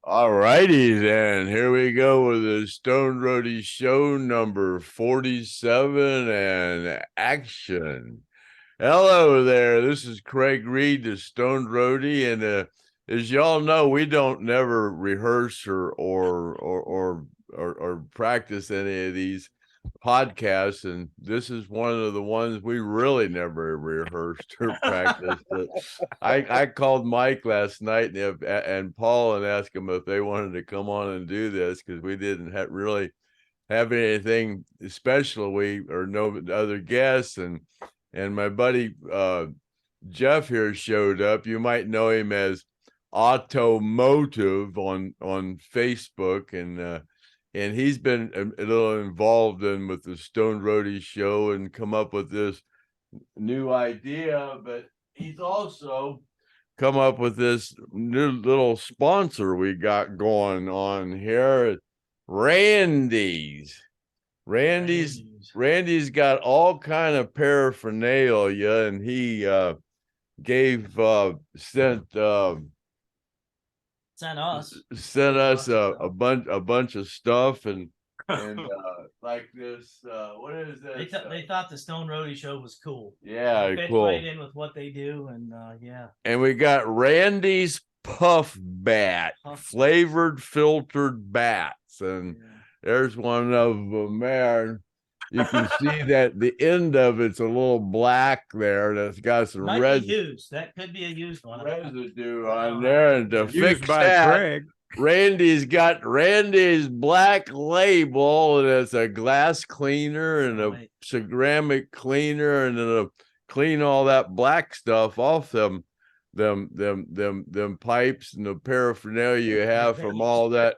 All righty, then. Here we go with the Stone Roadie show number 47 and action. Hello there. This is Craig Reed, the Stone Roadie, and as y'all know, we don't never rehearse or practice any of these podcasts, and this is one of the ones we really never rehearsed or practiced. I called Mike last night and Paul and asked them if they wanted to come on and do this because we didn't really have anything special. We or no other guests, and my buddy Jeff here showed up. You might know him as OTTO MOTEV on Facebook, and he's been a little involved with the Stone Roadie show and come up with this new idea, but he's also come up with this new little sponsor we got going on here, Randy's. Randy's got all kind of paraphernalia, and he sent us a bunch of stuff and like this. What is that? They thought the Stone Roadie show was cool. Yeah, fit cool. Right in with what they do, and yeah. And we got Randy's Puff Bat, flavored filtered bats, and there's one of them there. You can see that the end of it's a little black there. That's got some residue. That could be a used one. Residue on there, and to fix that, Randy's got Randy's black label, and it's a glass cleaner and a ceramic cleaner, and it'll clean all that black stuff off them pipes and the paraphernalia you have from all that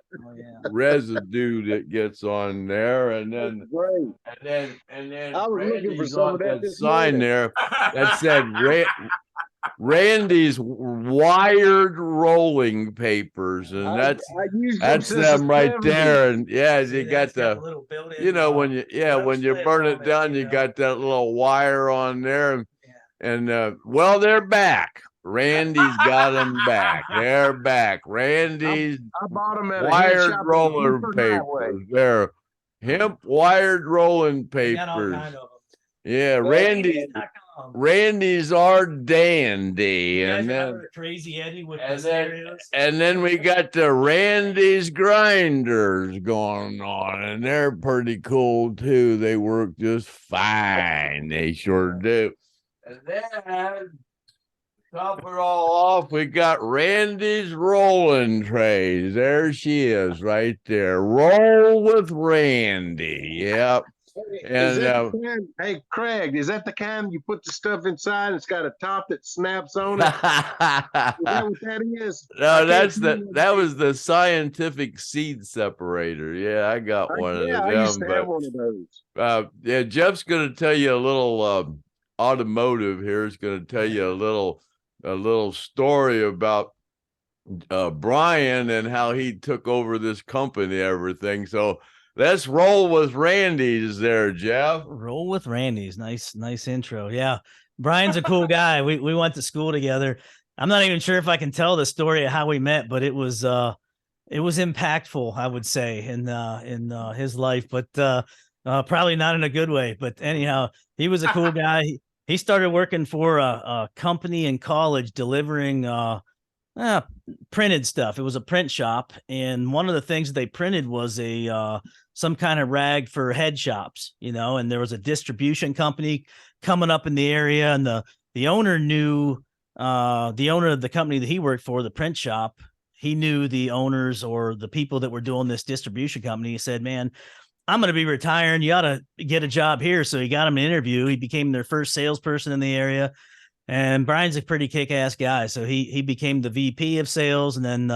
residue that gets on there. And then I was looking for some of that sign there that said Randy's wired rolling papers, and that's them right there. And you got the when you burn it down, you got that little wire on there, and well, they're back. Randy's got them back. They're back. Randy's I bought them at wired roller papers. They're hemp wired rolling papers. Yeah, Randy's our dandy. And then Crazy Eddie with and then we got the Randy's grinders going on, and they're pretty cool too. They work just fine. They sure do. And then top it all off, we got Randy's rolling trays. There she is right there. Roll with Randy. Yep. And hey, Craig, is that the kind you put the stuff inside? It's got a top that snaps on it. Is that what that is? No, that was the scientific seed separator. Yeah, I got one of them. I used to have one of those. Jeff's gonna tell you a little automotive here is going to tell you a little story about Brian and how he took over this company, everything. So let's roll with Randy's there, Jeff. Roll with Randy's. Nice intro. Yeah. Brian's a cool guy. We went to school together. I'm not even sure if I can tell the story of how we met, but it was impactful, I would say, in his life, but probably not in a good way. But anyhow, he was a cool guy. He started working for a company in college delivering printed stuff. It was a print shop, and one of the things that they printed was some kind of rag for head shops, and there was a distribution company coming up in the area, and the owner knew the owner of the company that he worked for, the print shop. He knew the owners or the people that were doing this distribution company. He said, "Man, I'm going to be retiring. You ought to get a job here." So he got him an interview. He became their first salesperson in the area. And Brian's a pretty kick-ass guy. So he became the VP of sales. And then,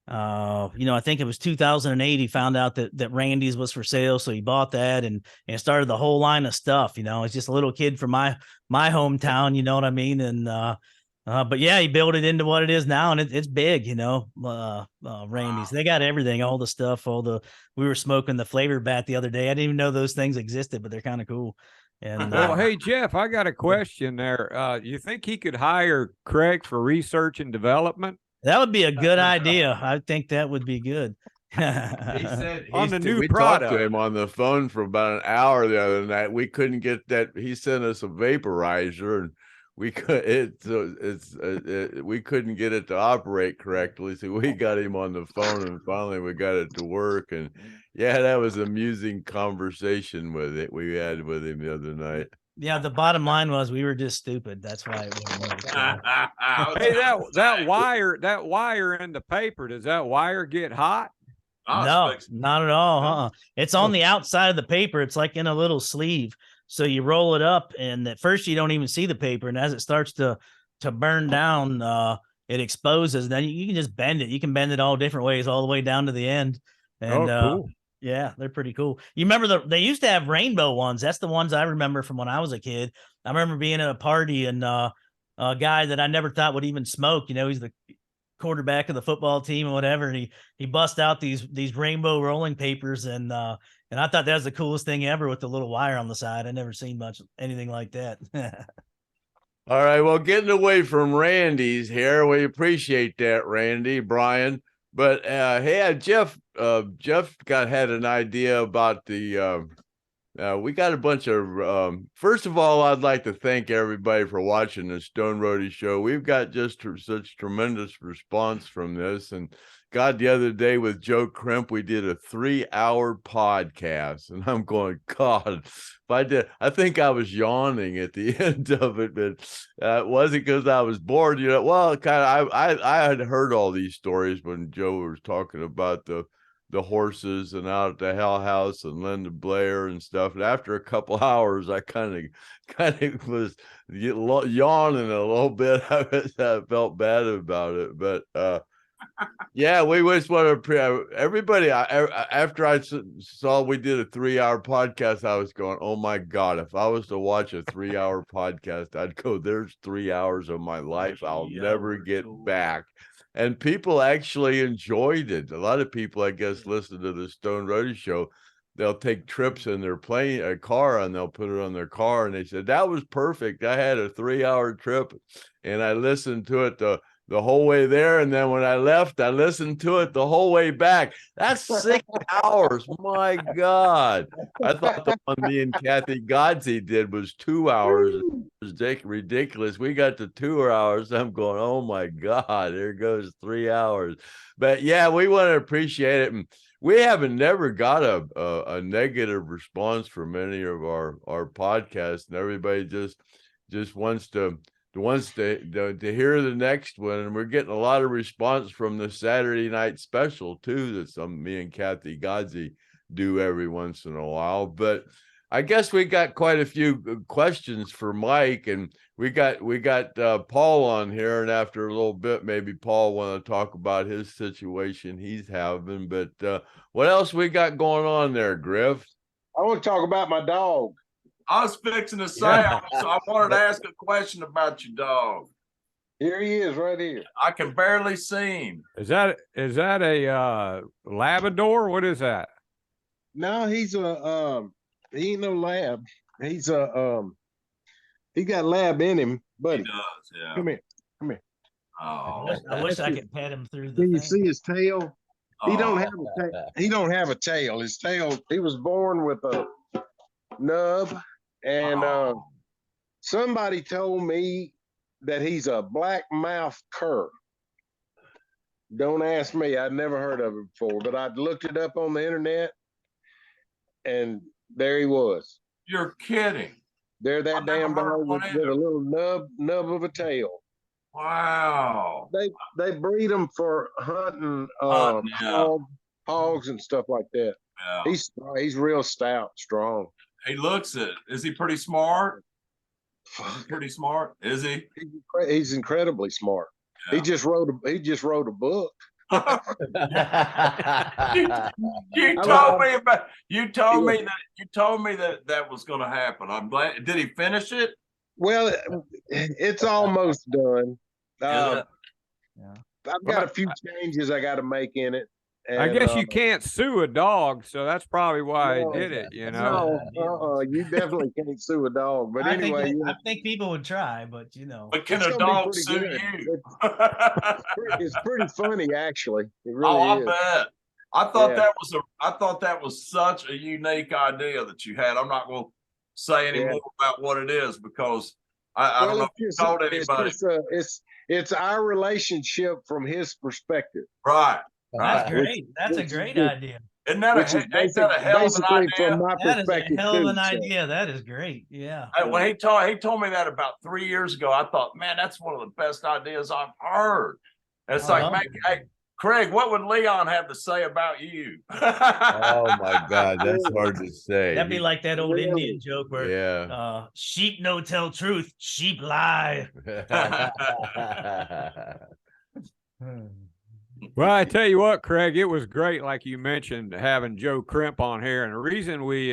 I think it was 2008, he found out that Randy's was for sale. So he bought that and started the whole line of stuff. He's just a little kid from my hometown, you know what I mean? And, but yeah, he built it into what it is now, and it's big, Randy's. They got everything, all the stuff, we were smoking the flavor bat the other day. I didn't even know those things existed, but they're kind of cool. And well, hey Jeff, I got a question there. You think he could hire Craig for research and development? That would be a good idea. I think that would be good. He said On the new we talked to product. him on the phone for about an hour the other night. We couldn't get that. He sent us a vaporizer, and we we couldn't get it to operate correctly. So we got him on the phone, and finally we got it to work. And yeah, that was an amusing conversation we had with him the other night. Yeah, the bottom line was we were just stupid. That's why it wouldn't work. Hey, that wire in the paper, does that wire get hot? No, not at all. It's on the outside of the paper. It's like in a little sleeve. So you roll it up, and at first you don't even see the paper. And as it starts to burn down, it exposes. Then you can just bend it. You can bend it all different ways, all the way down to the end. And cool. yeah, they're pretty cool. You remember they used to have rainbow ones. That's the ones I remember from when I was a kid. I remember being at a party, and a guy that I never thought would even smoke, he's the quarterback of the football team or whatever, and he bust out these rainbow rolling papers, and I thought that was the coolest thing ever, with the little wire on the side. I never seen anything like that. All right, well, getting away from Randy's here, we appreciate that, Randy, Brian. But hey, Jeff had an idea about the we got a bunch of first of all, I'd like to thank everybody for watching the Stone Roadie show. We've got just such tremendous response from this. And God, the other day with Joe Crimp, we did a 3-hour podcast, and I'm going, God, if I did, I think I was yawning at the end of it, but it wasn't because I was bored. Well, kind of, I had heard all these stories when Joe was talking about the horses and out at the Hell House and Linda Blair and stuff. And after a couple hours, I kind of was yawning a little bit. I felt bad about it, but yeah, we just want to everybody. After I saw we did a 3-hour podcast, I was going, oh my God, if I was to watch a 3-hour podcast, I'd go, there's 3 hours of my life I'll never get back. And people actually enjoyed it. A lot of people, I guess, listen to the Stone Roadie show. They'll take trips in their car, and they'll put it on their car. And they said, that was perfect. I had a 3-hour trip, and I listened to it the whole way there. And then when I left, I listened to it the whole way back. That's 6 hours. My God. I thought the one me and Kathy Godsey did was 2 hours. It was ridiculous. We got to 2 hours. I'm going, oh my God, there goes 3 hours. But yeah, we want to appreciate it. And we haven't never got a negative response from any of our podcasts. And everybody just wants to hear the next one. And we're getting a lot of response from the Saturday night special too, that me and Kathy Godsey do every once in a while. But I guess we got quite a few questions for Mike, and we got Paul on here, and after a little bit, maybe Paul want to talk about his situation he's having. But what else we got going on there, Griff? I want to talk about my dog. I was fixing to say, I wanted to ask a question about your dog. Here he is, right here. I can barely see him. Is that a Labrador? What is that? No, he's he ain't no lab. He's he got lab in him, buddy. He does, yeah. Come here. Oh, I wish I could pet him through the Can you thing. see his tail? He don't have oh. a tail. He don't have a tail. His tail, he was born with a nub, and somebody told me that he's a black mouth cur. Don't ask me. I'd never heard of it before, but I'd looked it up on the internet, and there he was. You're kidding. There, that I've never damn heard dog of one with either. a little nub of a tail. Wow. They breed them for hunting yeah. hogs and stuff like that. Yeah. He's real stout, strong. He looks it. Is he pretty smart? Is he pretty smart? Is he? He's incredibly smart. Yeah. He just wrote a book. You told me that was going to happen. I'm glad. Did he finish it? Well, it's almost done. Yeah. I've got a few changes I got to make in it, And, I guess you can't sue a dog, so that's probably why no, he did it, you know. No, you definitely can't sue a dog. But anyway, I think people would try, but you know. But can it's a gonna be dog pretty sue good. you? It's pretty funny, actually. It really Oh, I is. bet. I thought Yeah. I thought that was such a unique idea that you had. I'm not going to say any Yeah. more about what it is because I don't know if you told anybody. It's our relationship from his perspective. Right. That's Right. great. That's a which is great good. idea. Isn't that Which is ain't that a hell of an basically from idea? my That is a perspective hell of too. an so. idea. That is great. Yeah. When he told me that about 3 years ago, I thought, man, that's one of the best ideas I've heard. And it's like, man, hey, Craig, what would Leon have to say about you? Oh my God, that's hard to say. That'd be like that old Indian joke where Yeah. Sheep no tell truth, sheep lie. Well, I tell you what, Craig, it was great, like you mentioned, having Joe Crimp on here. And the reason we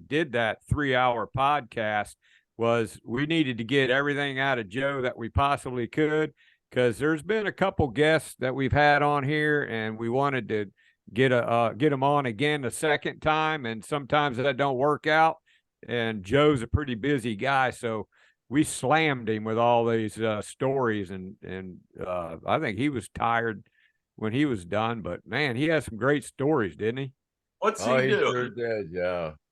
did that 3-hour podcast was we needed to get everything out of Joe that we possibly could, because there's been a couple guests that we've had on here, and we wanted to get them on again a second time, and sometimes that don't work out. And Joe's a pretty busy guy, so we slammed him with all these stories, and I think he was tired when he was done, but man, he has some great stories, didn't he? What's he doing? Sure did.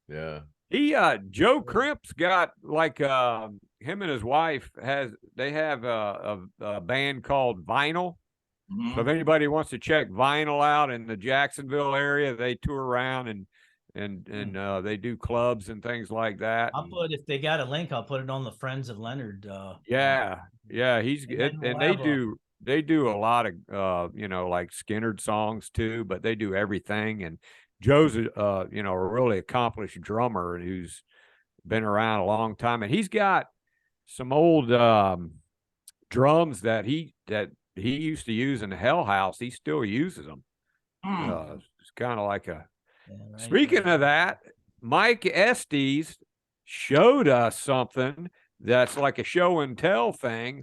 Yeah. He Joe Crimp's got like him and his wife have a band called Vinyl. Mm-hmm. So if anybody wants to check Vinyl out in the Jacksonville area, they tour around and they do clubs and things like that. If they got a link, I'll put it on the Friends of Lynyrd. He's they do a lot of like Skynyrd songs too, but they do everything. And Joe's a really accomplished drummer who's been around a long time, and he's got some old drums that he used to use in the Hell House. He still uses them. It's kind of like a speaking of that, Mike ESTES showed us something that's like a show and tell thing.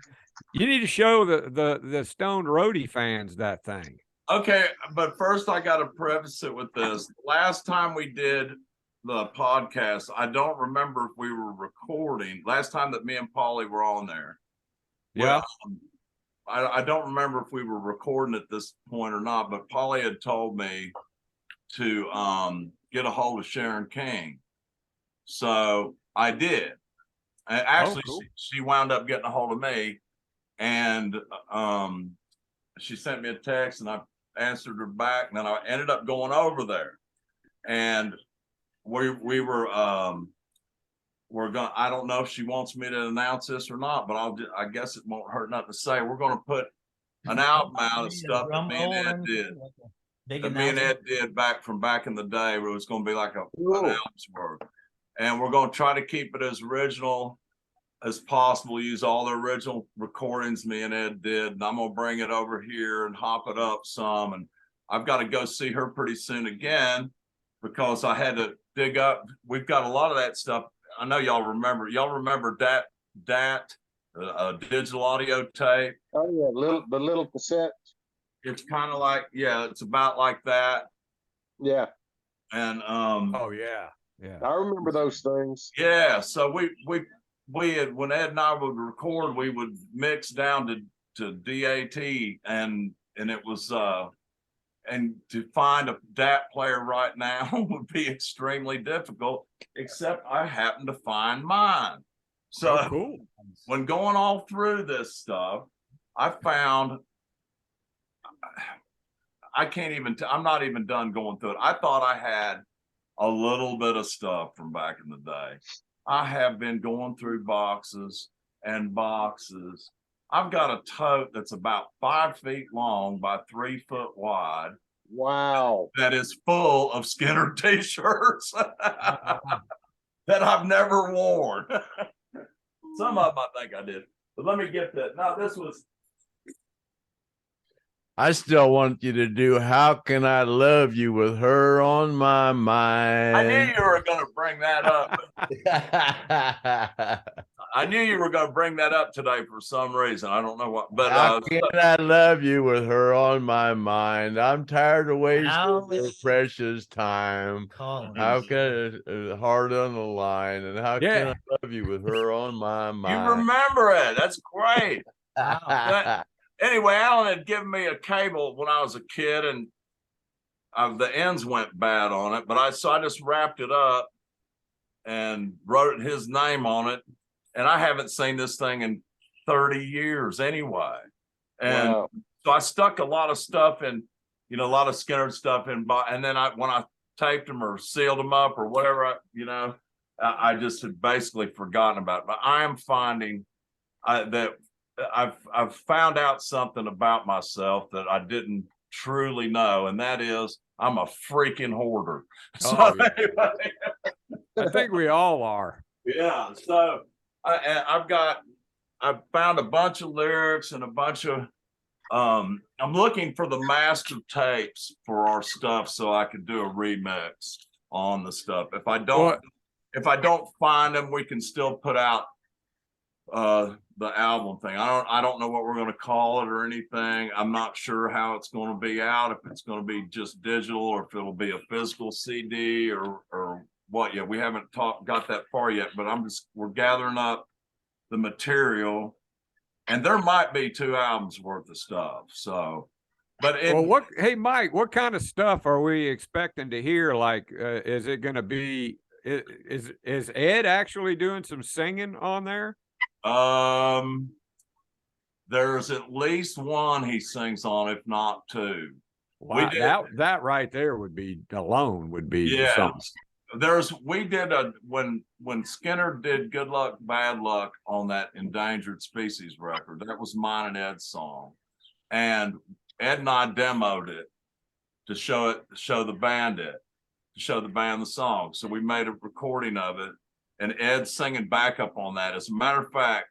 You need to show the Stoned Roadie fans that thing. Okay, but first I got to preface it with this. Last time we did the podcast, I don't remember if we were recording. Last time that me and Polly were on there. Yeah. Well, I don't remember if we were recording at this point or not, but Polly had told me to get a hold of Sharon King. So I did. And actually, cool. she wound up getting a hold of me. And she sent me a text and I answered her back, and then I ended up going over there, and we were going. I don't know if she wants me to announce this or not, but I guess it won't hurt nothing to say we're going to put an album out of stuff that me and Ed did. That me and Ed did back in the day, where it was going to be like an album's worth, and we're going to try to keep it as original as possible, use all the original recordings me and Ed did, and I'm gonna bring it over here and hop it up some. And I've got to go see her pretty soon again, because I had to dig up. We've got a lot of that stuff. I know y'all remember that digital audio tape. Oh yeah, the little cassette. It's kind of like, it's about like that. Yeah. And oh yeah, I remember those things. Yeah, so we had, when Ed and I would record, we would mix down to DAT, and it was and to find a DAT player right now would be extremely difficult, except I happen to find mine. So cool. When going all through this stuff, I found I'm not even done going through it. I thought I had a little bit of stuff from back in the day. I have been going through boxes and boxes. I've got a tote that's about 5 feet long by 3 foot wide. Wow. That is full of Skynyrd t-shirts that I've never worn. Some of them I think I did. But let me get that. No, this was. I still want you to do How Can I Love You with Her on My Mind. I knew you were going to bring that up. I knew you were going to bring that up today for some reason. I don't know what, but How can I love you with her on my mind? I'm tired of wasting How her precious time. Colin. How can heart on the line, and how can I love you with her on my you mind? remember it. That's great. Wow. Anyway, Alan had given me a cable when I was a kid, and the ends went bad on it. But I just wrapped it up and wrote his name on it. And I haven't seen this thing in 30 years anyway. And Wow. so I stuck a lot of stuff in, a lot of Skynyrd stuff in. And then when I taped them or sealed them up or whatever, I just had basically forgotten about it. But I am finding that I've found out something about myself that I didn't truly know, and that is I'm a freaking hoarder. So anyway, I think we all are. yeah. So I've found a bunch of lyrics and a bunch of I'm looking for the master tapes for our stuff so I could do a remix on the stuff. If I don't find them, we can still put out the album thing. I don't know what we're going to call it or anything. I'm not sure how it's going to be out, if it's going to be just digital or if it'll be a physical CD or what yet. We haven't got that far yet, but we're gathering up the material, and there might be 2 albums worth of stuff. So, but hey Mike, what kind of stuff are we expecting to hear? Like, is it going to be? Is Ed actually doing some singing on there? There's at least one he sings on, if not 2. Wow, that right there would be something. We did when Skynyrd did Good Luck, Bad Luck on that Endangered Species record. That was mine and Ed's song. And Ed and I demoed it to show the band the song. So we made a recording of it, and Ed's singing backup on that. As a matter of fact,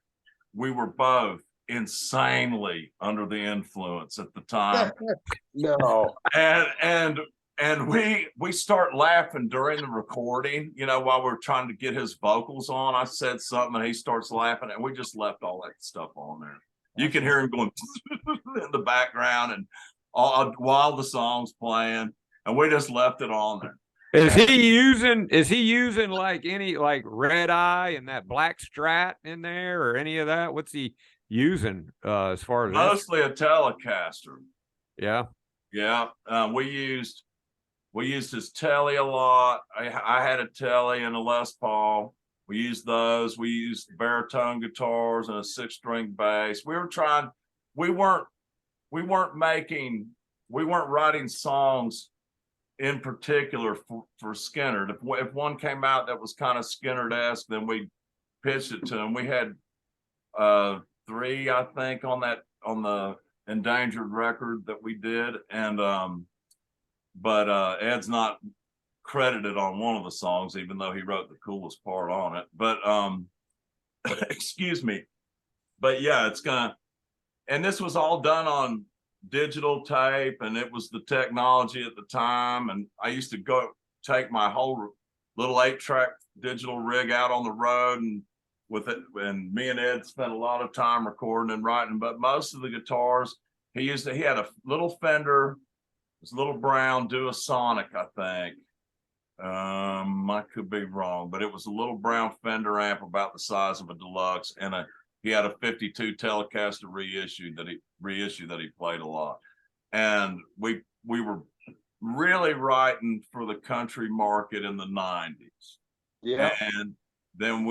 we were both insanely under the influence at the time. No. And we start laughing during the recording, while we're trying to get his vocals on. I said something and he starts laughing, and we just left all that stuff on there. You can hear him going in the background and while the song's playing, and we just left it on there. Is he using like any like Red Eye and that Black Strat in there or any of that? What's he using as far as mostly a Telecaster? Yeah. We used his Tele a lot. I had a Tele and a Les Paul. We used those. We used baritone guitars and a 6-string bass. We weren't writing songs in particular for Skynyrd. If one came out that was kind of Skynyrd-esque, then we pitched it to him. We had 3, I think, on the Endangered record that we did, and but Ed's not credited on one of the songs, even though he wrote the coolest part on it. But excuse me. But yeah, and this was all done on digital tape, and it was the technology at the time. And I used to go take my whole little 8-track digital rig out on the road and with it, and me and Ed spent a lot of time recording and writing. But most of the guitars he had a little Fender, this little brown Duosonic, I think. I could be wrong, but it was a little brown Fender amp about the size of a deluxe, and he had a 52 Telecaster reissue that he played a lot. And we were really writing for the country market in the 90s. Yeah. And then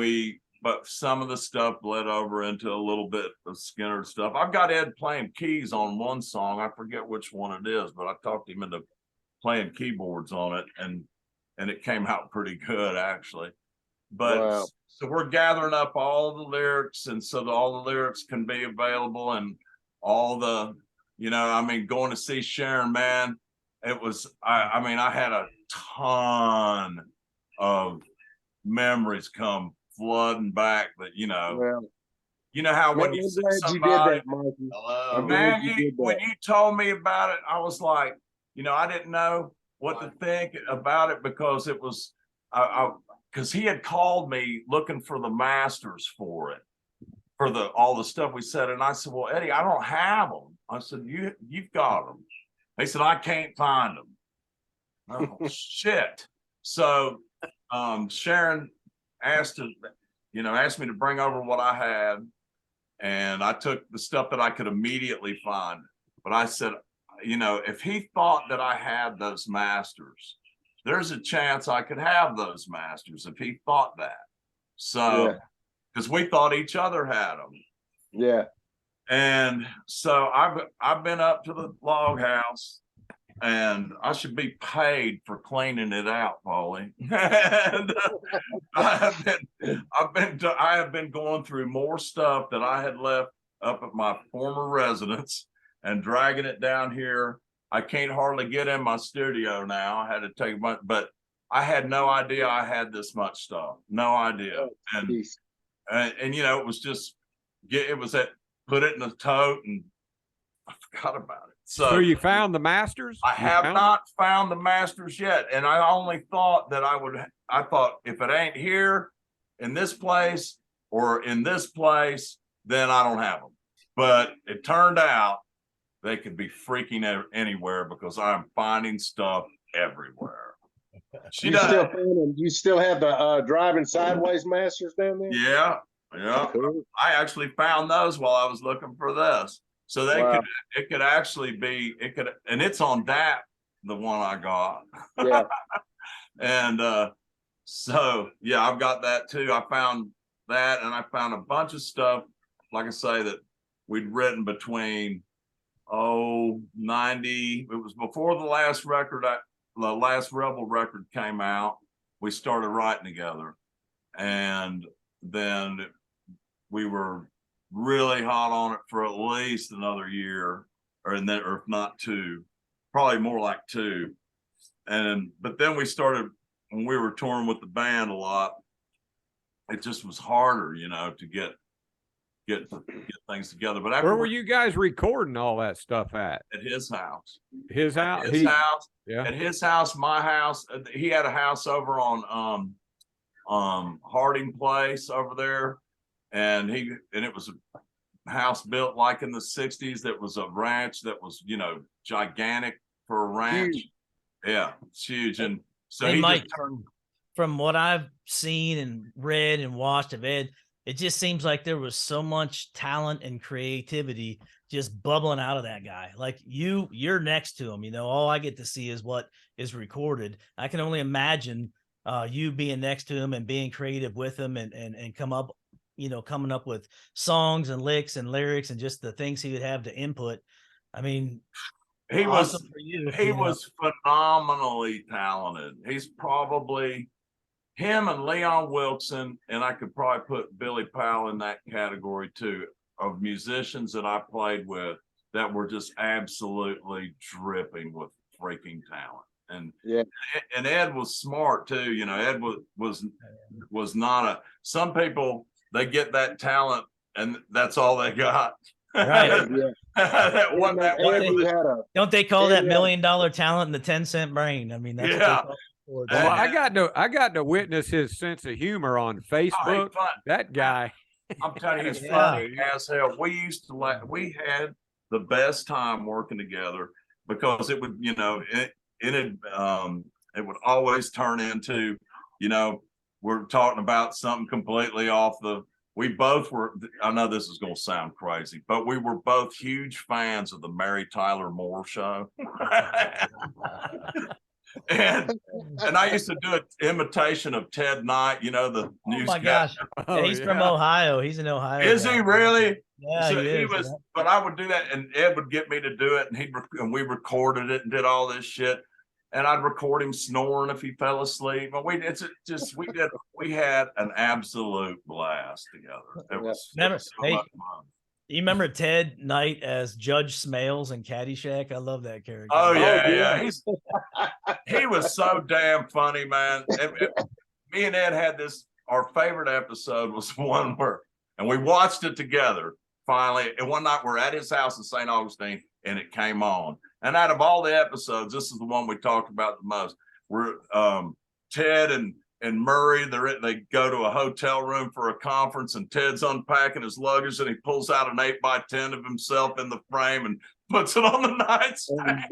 but some of the stuff bled over into a little bit of Skynyrd stuff. I've got Ed playing keys on one song. I forget which one it is, but I talked him into playing keyboards on it, and it came out pretty good, actually. But wow. So we're gathering up all the lyrics, and so that all the lyrics can be available, and all the, going to see Sharon, man, it was, I had a ton of memories come flooding back, but how when you see somebody, man, when you told me about it, I was like, I didn't know what to think about it, because it was, I because he had called me looking for the masters for it, for all the stuff we said. And I said, well, Eddie, I don't have them. I said, you've got them. They said, I can't find them. Oh, shit. So Sharon asked me to bring over what I had. And I took the stuff that I could immediately find. But I said, if he thought that I had those masters, there's a chance I could have those masters if he thought that. So, because we thought each other had them. Yeah. And so I've been up to the log house, and I should be paid for cleaning it out, Paulie. And I have been going through more stuff that I had left up at my former residence and dragging it down here. I can't hardly get in my studio now. I had to take but I had no idea I had this much stuff. No idea. And it was just put it in the tote, and I forgot about it. So you found the masters? I have not found the masters yet. And I only thought that I thought if it ain't here in this place or in this place, then I don't have them. But it turned out they could be freaking anywhere, because I'm finding stuff everywhere. You still have the driving sideways masters down there? Yeah. Cool. I actually found those while I was looking for this. So it could actually be, and it's on that, the one I got. Yeah. And so, yeah, I've got that too. I found that, and I found a bunch of stuff, like I say, that we'd written between 90. It was before the last record, the last Rebel record came out. We started writing together, and then we were really hot on it for at least another year, or if not two, probably more like two. But then we started, when we were touring with the band a lot, it just was harder, to get things together. But where were you guys recording all that stuff at? At his house. His house. Yeah. At his house, my house. He had a house over on Hoarding place over there, and it was a house built like in the 60s. That was a ranch that was gigantic for a ranch. Huge. Yeah, it's huge. And so from what I've seen and read and watched of Ed, it just seems like there was so much talent and creativity just bubbling out of that guy. Like you're next to him, all I get to see is what is recorded. I can only imagine you being next to him and being creative with him and coming up with songs and licks and lyrics and just the things he would have to input. I mean, he was phenomenally talented. He's probably him and Leon Wilson, and I could probably put Billy Powell in that category too, of musicians that I played with that were just absolutely dripping with freaking talent. And and Ed was smart too. Ed was not some people, they get that talent and that's all they got. Right. Don't they call that $1 million talent in the 10-cent brain? I mean, that's what I got to witness his sense of humor on Facebook. That guy, I'm telling you, he's funny as hell. We had the best time working together, because it would, it would always turn into, we're talking about something completely off we both were, I know this is going to sound crazy, but we were both huge fans of the Mary Tyler Moore Show. And I used to do an imitation of Ted Knight, the newscaster. Oh my gosh. He's from Ohio. He's in Ohio. Is he really? Yeah, so he is. Was, but I would do that, and Ed would get me to do it, and we recorded it and did all this shit. And I'd record him snoring if he fell asleep. But we had an absolute blast together. It was so much fun. You remember Ted Knight as Judge Smales in Caddyshack? I love that character. Oh yeah. He was so damn funny, man. Me and Ed had our favorite episode was one where, and we watched it together finally. And one night we're at his house in St. Augustine, and it came on. And out of all the episodes, this is the one we talked about the most. Where Ted and and Murray, they go to a hotel room for a conference, and Ted's unpacking his luggage, and he pulls out an 8x10 of himself in the frame and puts it on the nightstand.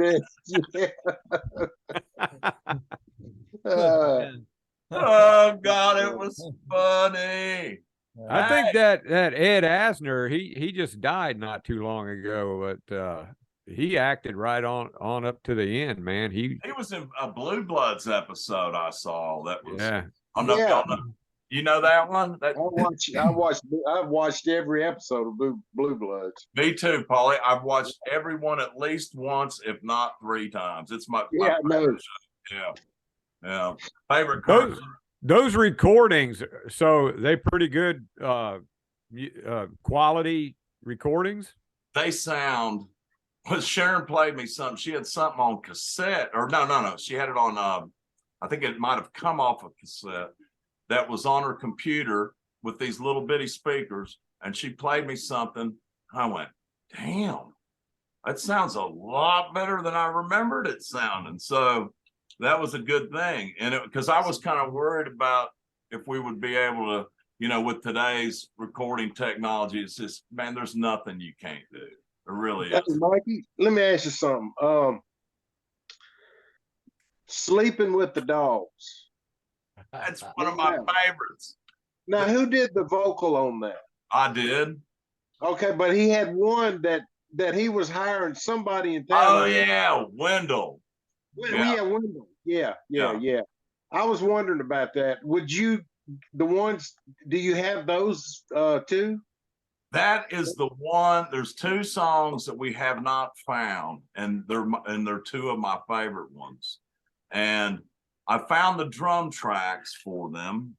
Oh God, it was funny. I think that Ed Asner, he just died not too long ago, but he acted right on up to the end, man. He was in a Blue Bloods episode I saw. That was you know that one? I've watched every episode of Blue Bloods. Me too, Paulie. I've watched every one at least once, if not 3 times. It's my favorite show. Yeah. Favorite those recordings, so they pretty good quality recordings. They sound. Sharon played me something. She had something on cassette, or no. She had it on. I think it might have come off a cassette that was on her computer with these little bitty speakers, and she played me something. I went, damn, that sounds a lot better than I remembered it sounding. So that was a good thing. And because I was kind of worried about if we would be able to, with today's recording technology, it's just, man, there's nothing you can't do. It really is. Hey, Mikey, let me ask you something. Sleeping with the Dogs. That's one of my favorites. Now, who did the vocal on that? I did. Okay, but he had one that he was hiring somebody in town. Oh yeah, Wendell. Wendell. Yeah. I was wondering about that. Do you have those too? That is the one. There's 2 songs that we have not found, and they're 2 of my favorite ones. And I found the drum tracks for them,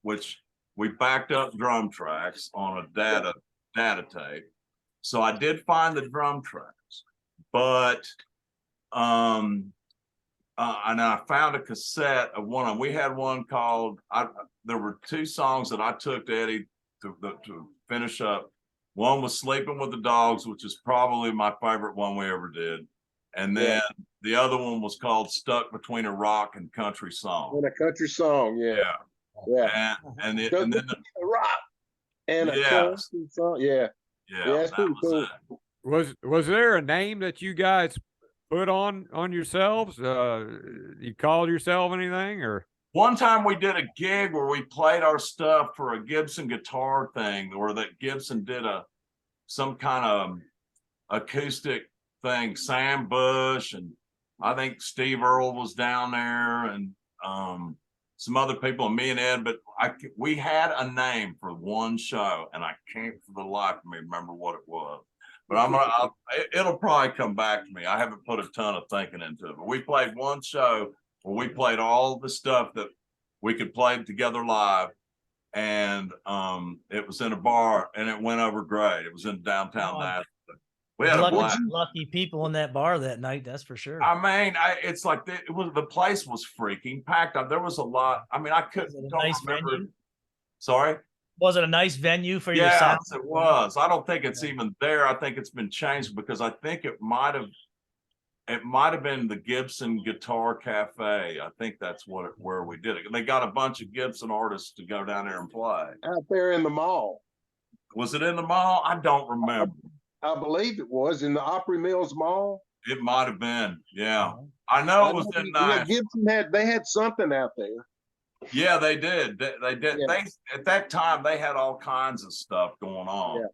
which we backed up drum tracks on a data tape. So I did find the drum tracks, but and I found a cassette of one of them. We had one called. There were 2 songs that I took to Eddie to finish up. One was Sleeping with the Dogs, which is probably my favorite one we ever did. And then the other one was called Stuck Between a Rock and Country Song. And a country song, yeah. And then the rock and a country song, yeah. That's pretty cool. Was there a name that you guys put on yourselves? You called yourself anything, or? One time we did a gig where we played our stuff for a Gibson guitar thing, or that Gibson did some kind of acoustic thing. Sam Bush, and I think Steve Earle was down there, and some other people, and me and Ed. But we had a name for one show, and I can't for the life of me remember what it was. But it'll probably come back to me. I haven't put a ton of thinking into it. But we played one show where we played all the stuff that we could play together live, and it was in a bar, and it went over great. It was in downtown Nashville. We had lucky people in that bar that night, that's for sure. I mean, it's like the place was freaking packed up. There was a lot. I mean, I couldn't remember. Venue? Sorry? Was it a nice venue for your sound? Yes, it was. I don't think it's even there. I think it's been changed, because I think it might have been the Gibson Guitar Cafe. I think that's where we did it. They got a bunch of Gibson artists to go down there and play. Out there in the mall. Was it in the mall? I don't remember. I believe it was in the Opry Mills Mall. It might have been. Yeah. I know it was in Gibson had something out there. Yeah, they did. They did. Yeah. At that time they had all kinds of stuff going on. Yeah.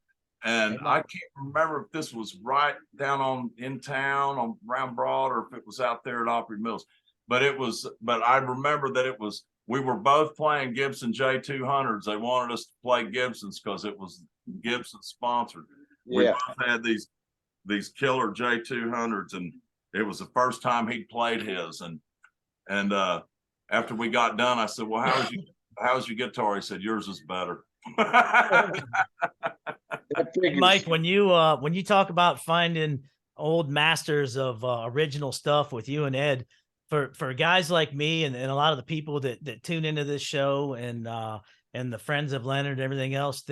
And I can't remember if this was right down in town on Round Broad, or if it was out there at Opry Mills. But I remember that we were both playing Gibson J200s. They wanted us to play Gibsons because it was Gibson sponsored. We both had these killer J200s, and it was the first time he'd played his. And after we got done, I said, "Well, how's your guitar?" He said, "Yours is better." Mike, when you talk about finding old masters of original stuff with you and Ed, for guys like me and a lot of the people that tune into this show and the friends of Lynyrd and everything else,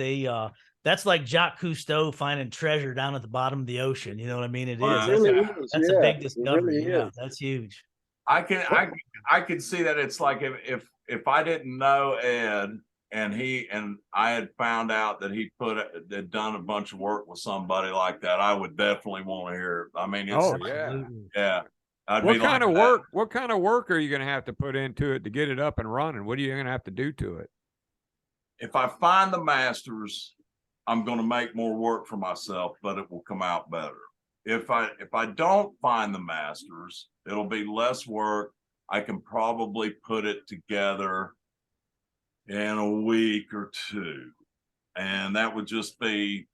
that's like Jacques Cousteau finding treasure down at the bottom of the ocean. You know what I mean? It is. That's a big discovery. Really that's huge. I can see that. It's like if I didn't know Ed and I had found out that had done a bunch of work with somebody like that, I would definitely want to hear it. I mean, it's yeah. I'd What be kind like of that. work? What kind of work are you going to have to put into it to get it up and running? What are you going to have to do to it? If I find the masters, I'm going to make more work for myself, but it will come out better. If I don't find the masters, it'll be less work. I can probably put it together in a week or two, and that would just be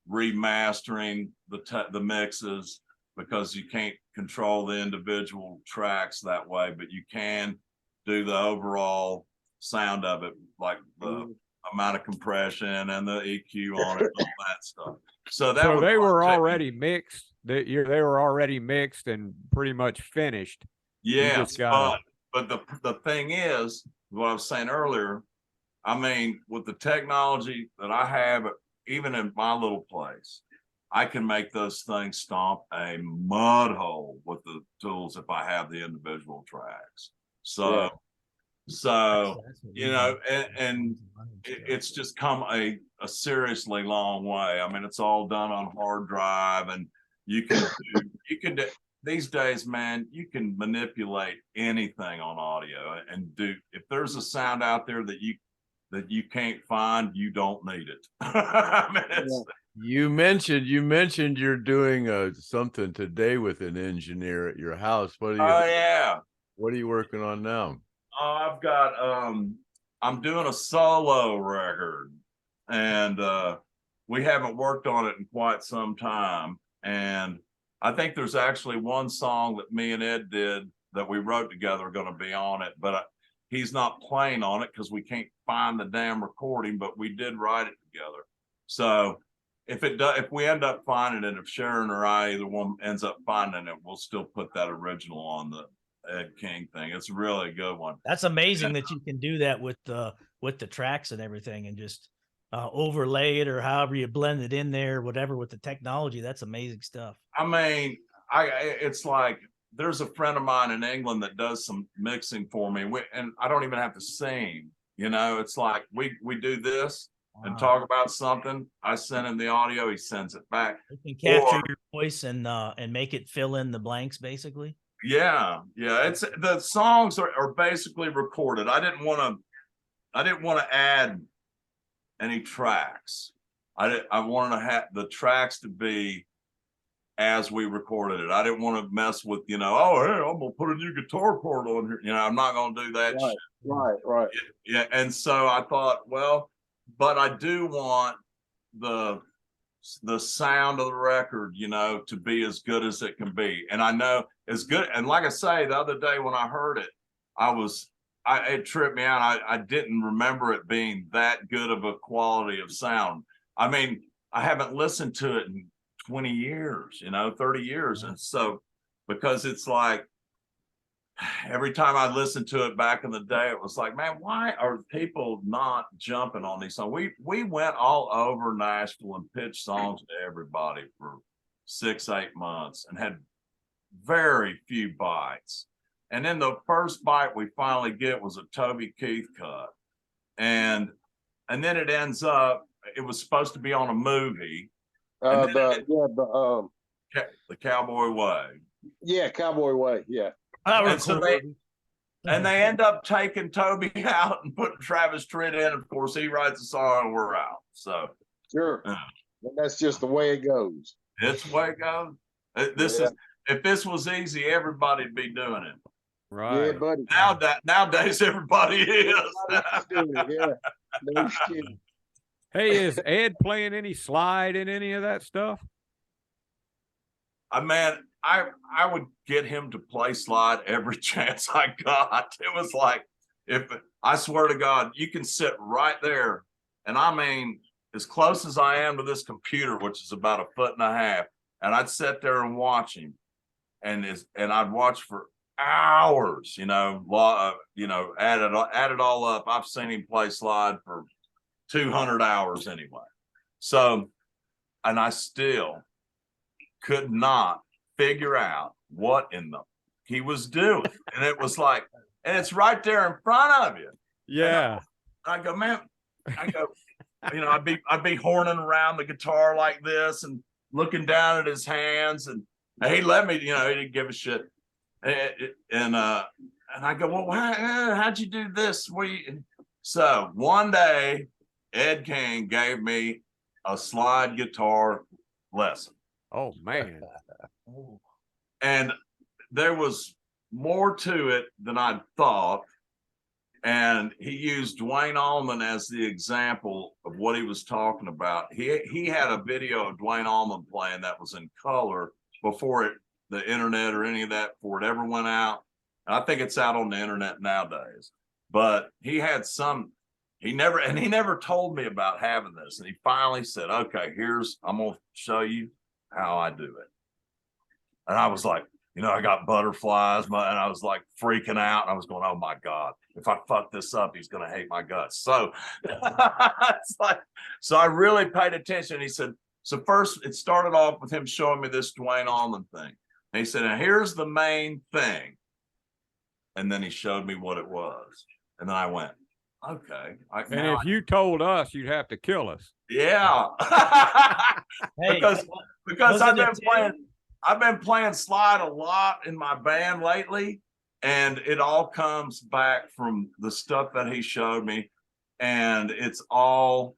remastering the mixes, because you can't control the individual tracks that way, but you can do the overall sound of it, like the amount of compression and the EQ on it and all that stuff. So they were already mixed. They were already mixed and pretty much finished. Yes, but the thing is, what I was saying earlier, I mean, with the technology that I have, even in my little place, I can make those things stomp a mud hole with the tools if I have the individual tracks. So, you know, and it's just come a seriously long way. I mean, it's all done on hard drive, and you can do these days, man, you can manipulate anything on audio and do. If there's a sound out there that you can't find, you don't need it. I mean, you mentioned you're doing something today with an engineer at your house. What are you working on now? I've got I'm doing a solo record, and we haven't worked on it in quite some time, and I think there's actually one song that me and Ed did that we wrote together going to be on it, but he's not playing on it because we can't find the damn recording, but we did write it together. So if we end up finding it, if Sharon or I, either one ends up finding it, we'll still put that original on the Ed King thing. It's a really good one. That's amazing that you can do that with the tracks and everything, and just overlay it, or however you blend it in there, whatever, with the technology. That's amazing stuff. I mean, it's like, there's a friend of mine in England that does some mixing for me, and I don't even have to sing. You know, it's like we do this and talk about something. I send him the audio, he sends it back. You can capture your voice and make it fill in the blanks, basically. Yeah. It's the songs are basically recorded. I didn't want to add any tracks. I wanted to have the tracks to be as we recorded it. I didn't want to mess with, hey, I'm gonna put a new guitar part on here. I'm not gonna do that shit. Right. Yeah. And so I thought, well, but I do want the sound of the record, to be as good as it can be. And I know it's good. And like I say, the other day when I heard it, it tripped me out. I didn't remember it being that good of a quality of sound. I mean, I haven't listened to it in 20 years, 30 years. And so, because it's like, every time I listened to it back in the day, it was like, man, why are people not jumping on these songs? We went all over Nashville and pitched songs to everybody for 6-8 months and had very few bites. And then the first bite we finally get was a Toby Keith cut. And then it ends up, it was supposed to be on a movie. The Cowboy Way. Yeah, Cowboy Way. Yeah. And so they end up taking Toby out and putting Travis Tritt in. Of course, he writes a song and we're out. So sure, and that's just the way it goes. It's the way it goes. If this was easy, everybody'd be doing it. Right. Yeah, buddy. Nowadays, everybody is. Yeah. No shit. Hey, is Ed playing any slide in any of that stuff? I would get him to play slide every chance I got. It was like, I swear to God, you can sit right there. And I mean, as close as I am to this computer, which is about 1.5 feet, and I'd sit there and watch him, and I'd watch for hours, add it all up. I've seen him play slide for 200 hours anyway. So, and I still could not figure out what in the he was doing. And it was like, and it's right there in front of you. Yeah. I go, man, you know, I'd be horning around the guitar like this and looking down at his hands, and he let me, you know, he didn't give a shit. And I go, well, how'd you do this? So one day, Ed King gave me a slide guitar lesson. Oh man. And there was more to it than I thought. And he used Dwayne Allman as the example of what he was talking about. He had a video of Dwayne Allman playing that was in color before the internet or any of that, before it ever went out. And I think it's out on the internet nowadays. But he had he never told me about having this. And he finally said, okay, I'm gonna show you how I do it. And I was like, you know, I got butterflies, and I was like freaking out. And I was going, oh my God, if I fuck this up, he's going to hate my guts. So it's like, so I really paid attention. He said, so first it started off with him showing me this Dwayne Allman thing. And he said, now here's the main thing. And then he showed me what it was. And then I went, okay. And if you told us, you'd have to kill us. Yeah. Hey, because I've been playing slide a lot in my band lately, and it all comes back from the stuff that he showed me. And it's all,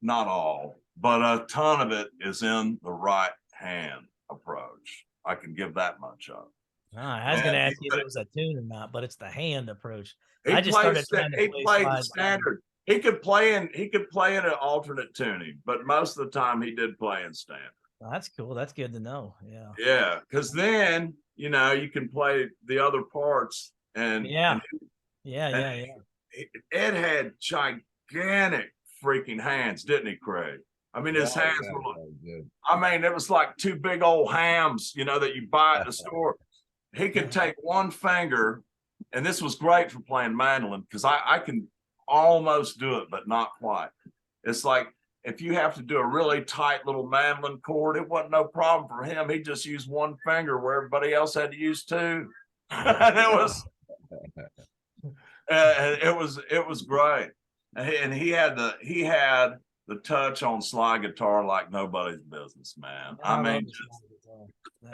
not all, but a ton of it is in the right hand approach. I can give that much up. I was going to ask you if it was a tune or not, but it's the hand approach. He played the standard. He could play in an alternate tuning, but most of the time he did play in standard. Well, that's cool. That's good to know. Yeah. Yeah, because then you know you can play the other parts. And yeah. Ed had gigantic freaking hands, didn't he, Craig? I mean, his hands were like, I mean, it was like two big old hams, you know, that you buy at the store. He could take one finger, and this was great for playing mandolin because I can almost do it, but not quite. It's like, if you have to do a really tight little mandolin chord, it wasn't no problem for him. He just used one finger where everybody else had to use two. And it was great. And he had the touch on slide guitar like nobody's business, man. I mean,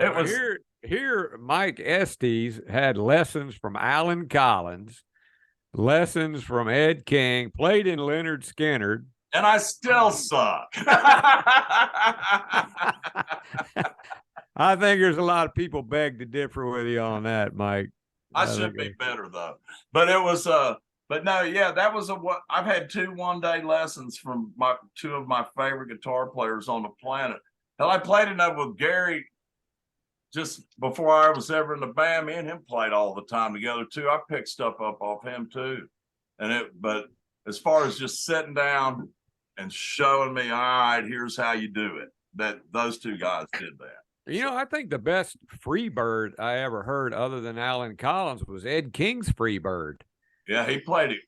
it was here. Mike Estes had lessons from Alan Collins, lessons from Ed King, played in Lynyrd Skynyrd. And I still suck. I think there's a lot of people beg to differ with you on that, Mike. I should be better though. But it was but no, yeah, that was what I've had 2 one-day lessons from two of my favorite guitar players on the planet. Hell, I played enough with Gary just before I was ever in the band. Me and him played all the time together too. I picked stuff up off him too. But as far as just sitting down and showing me, all right, here's how you do it, those 2 guys did that. You know, I think the best Freebird I ever heard other than Alan Collins was Ed King's Freebird. Yeah, he played it.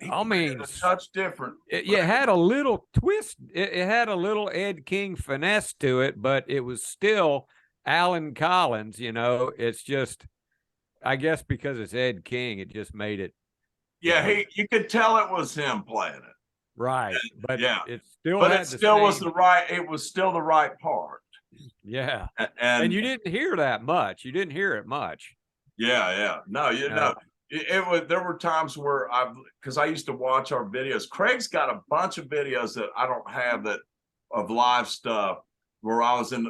I mean, a touch different. It had a little twist. It had a little Ed King finesse to it, but it was still Alan Collins. You know, it's just, I guess because it's Ed King, it just made it. Yeah, you could tell it was him playing it. Right, but yeah, it still was the right. It was still the right part. Yeah, and you didn't hear that much. You didn't hear it much. Yeah. No, know. It was. There were times where because I used to watch our videos. Craig's got a bunch of videos that I don't have of live stuff where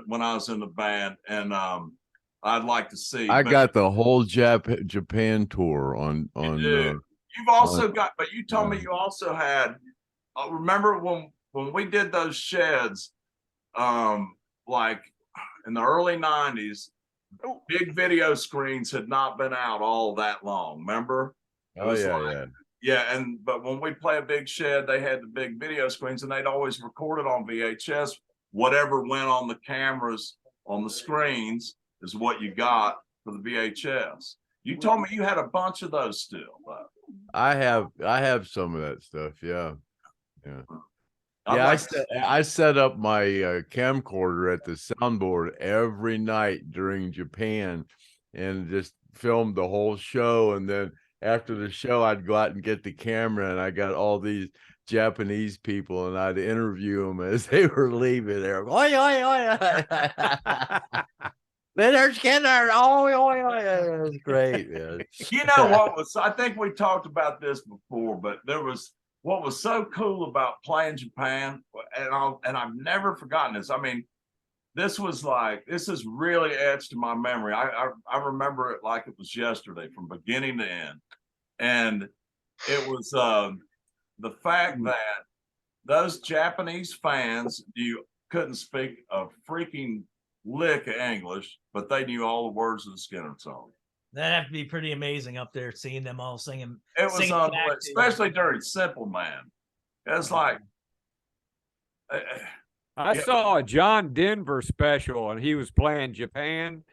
when I was in the band, and I'd like to see. I got the whole Japan tour on. You've also got, but you told me you also had. Remember when we did those sheds, like in the early 90s, big video screens had not been out all that long. Remember? Yeah. But when we play a big shed, they had the big video screens, and they'd always record it on VHS. Whatever went on the cameras on the screens is what you got for the VHS. You told me you had a bunch of those still. I have some of that stuff. Yeah. I set up my camcorder at the soundboard every night during Japan, and just filmed the whole show. And then after the show, I'd go out and get the camera, and I got all these Japanese people, and I'd interview them as they were leaving. They were, oi, oi, oi. Lynyrd Skynyrd, oi, oi, oi. It was great, man. You know what was, I think we talked about this before, but there was, what was so cool about playing Japan, and I've never forgotten this. I mean, this is really etched to my memory. I remember it like it was yesterday from beginning to end. And it was the fact that those Japanese fans, you couldn't speak a freaking lick of English, but they knew all the words of the Skynyrd song. That'd have to be pretty amazing up there, seeing them all singing. It was singing on, back to especially during Simple Man. It's like I saw a John Denver special, and he was playing Japan,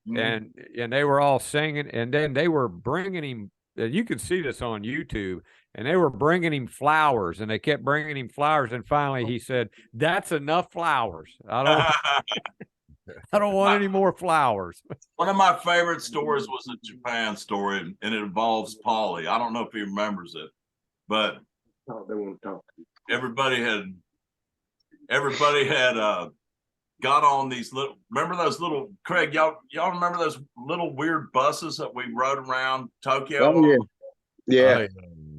and they were all singing, and then they were bringing him. You could see this on YouTube, and they were bringing him flowers, and they kept bringing him flowers, and finally he said, "That's enough flowers. I don't want any more flowers." One of my favorite stories was a Japan story, and it involves Paulie. I don't know if he remembers it, but They want to talk. everybody had got on these little, remember those little, Craig, y'all remember those little weird buses that we rode around Tokyo? Oh, yeah. Yeah.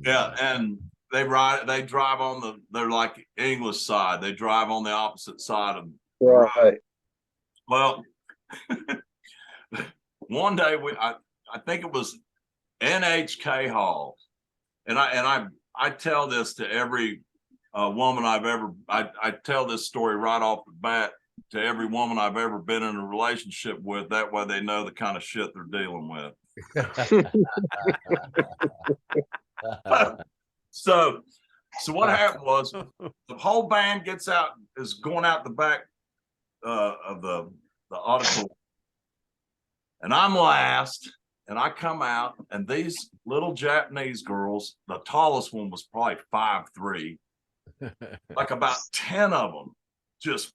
Yeah, and they drive on they're like English side. They drive on the opposite side of Right. Well, one day I think it was NHK Hall, and I tell this to every woman I tell this story right off the bat to every woman I've ever been in a relationship with. That way they know the kind of shit they're dealing with. So what happened was the whole band is going out the back of the auditorium, and I'm last, and I come out, and these little Japanese girls, the tallest one was probably 5'3", like about 10 of them, just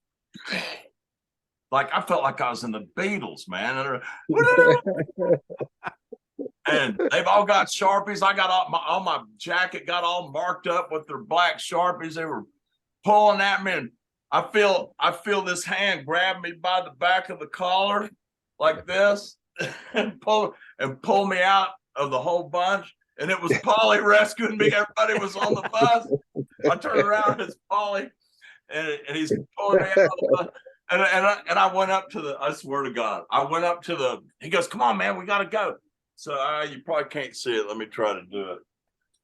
like I felt like I was in the Beatles, man. And they've all got Sharpies. I got all my jacket got all marked up with their black Sharpies. They were pulling at me, and I feel this hand grab me by the back of the collar like this and pull me out of the whole bunch. And it was Paulie rescuing me. Everybody was on the bus. I turned around, it's Paulie, and he's pulling me out of the bus. And I went up to I swear to God, he goes, "Come on, man, we got to go." So you probably can't see it. Let me try to do it.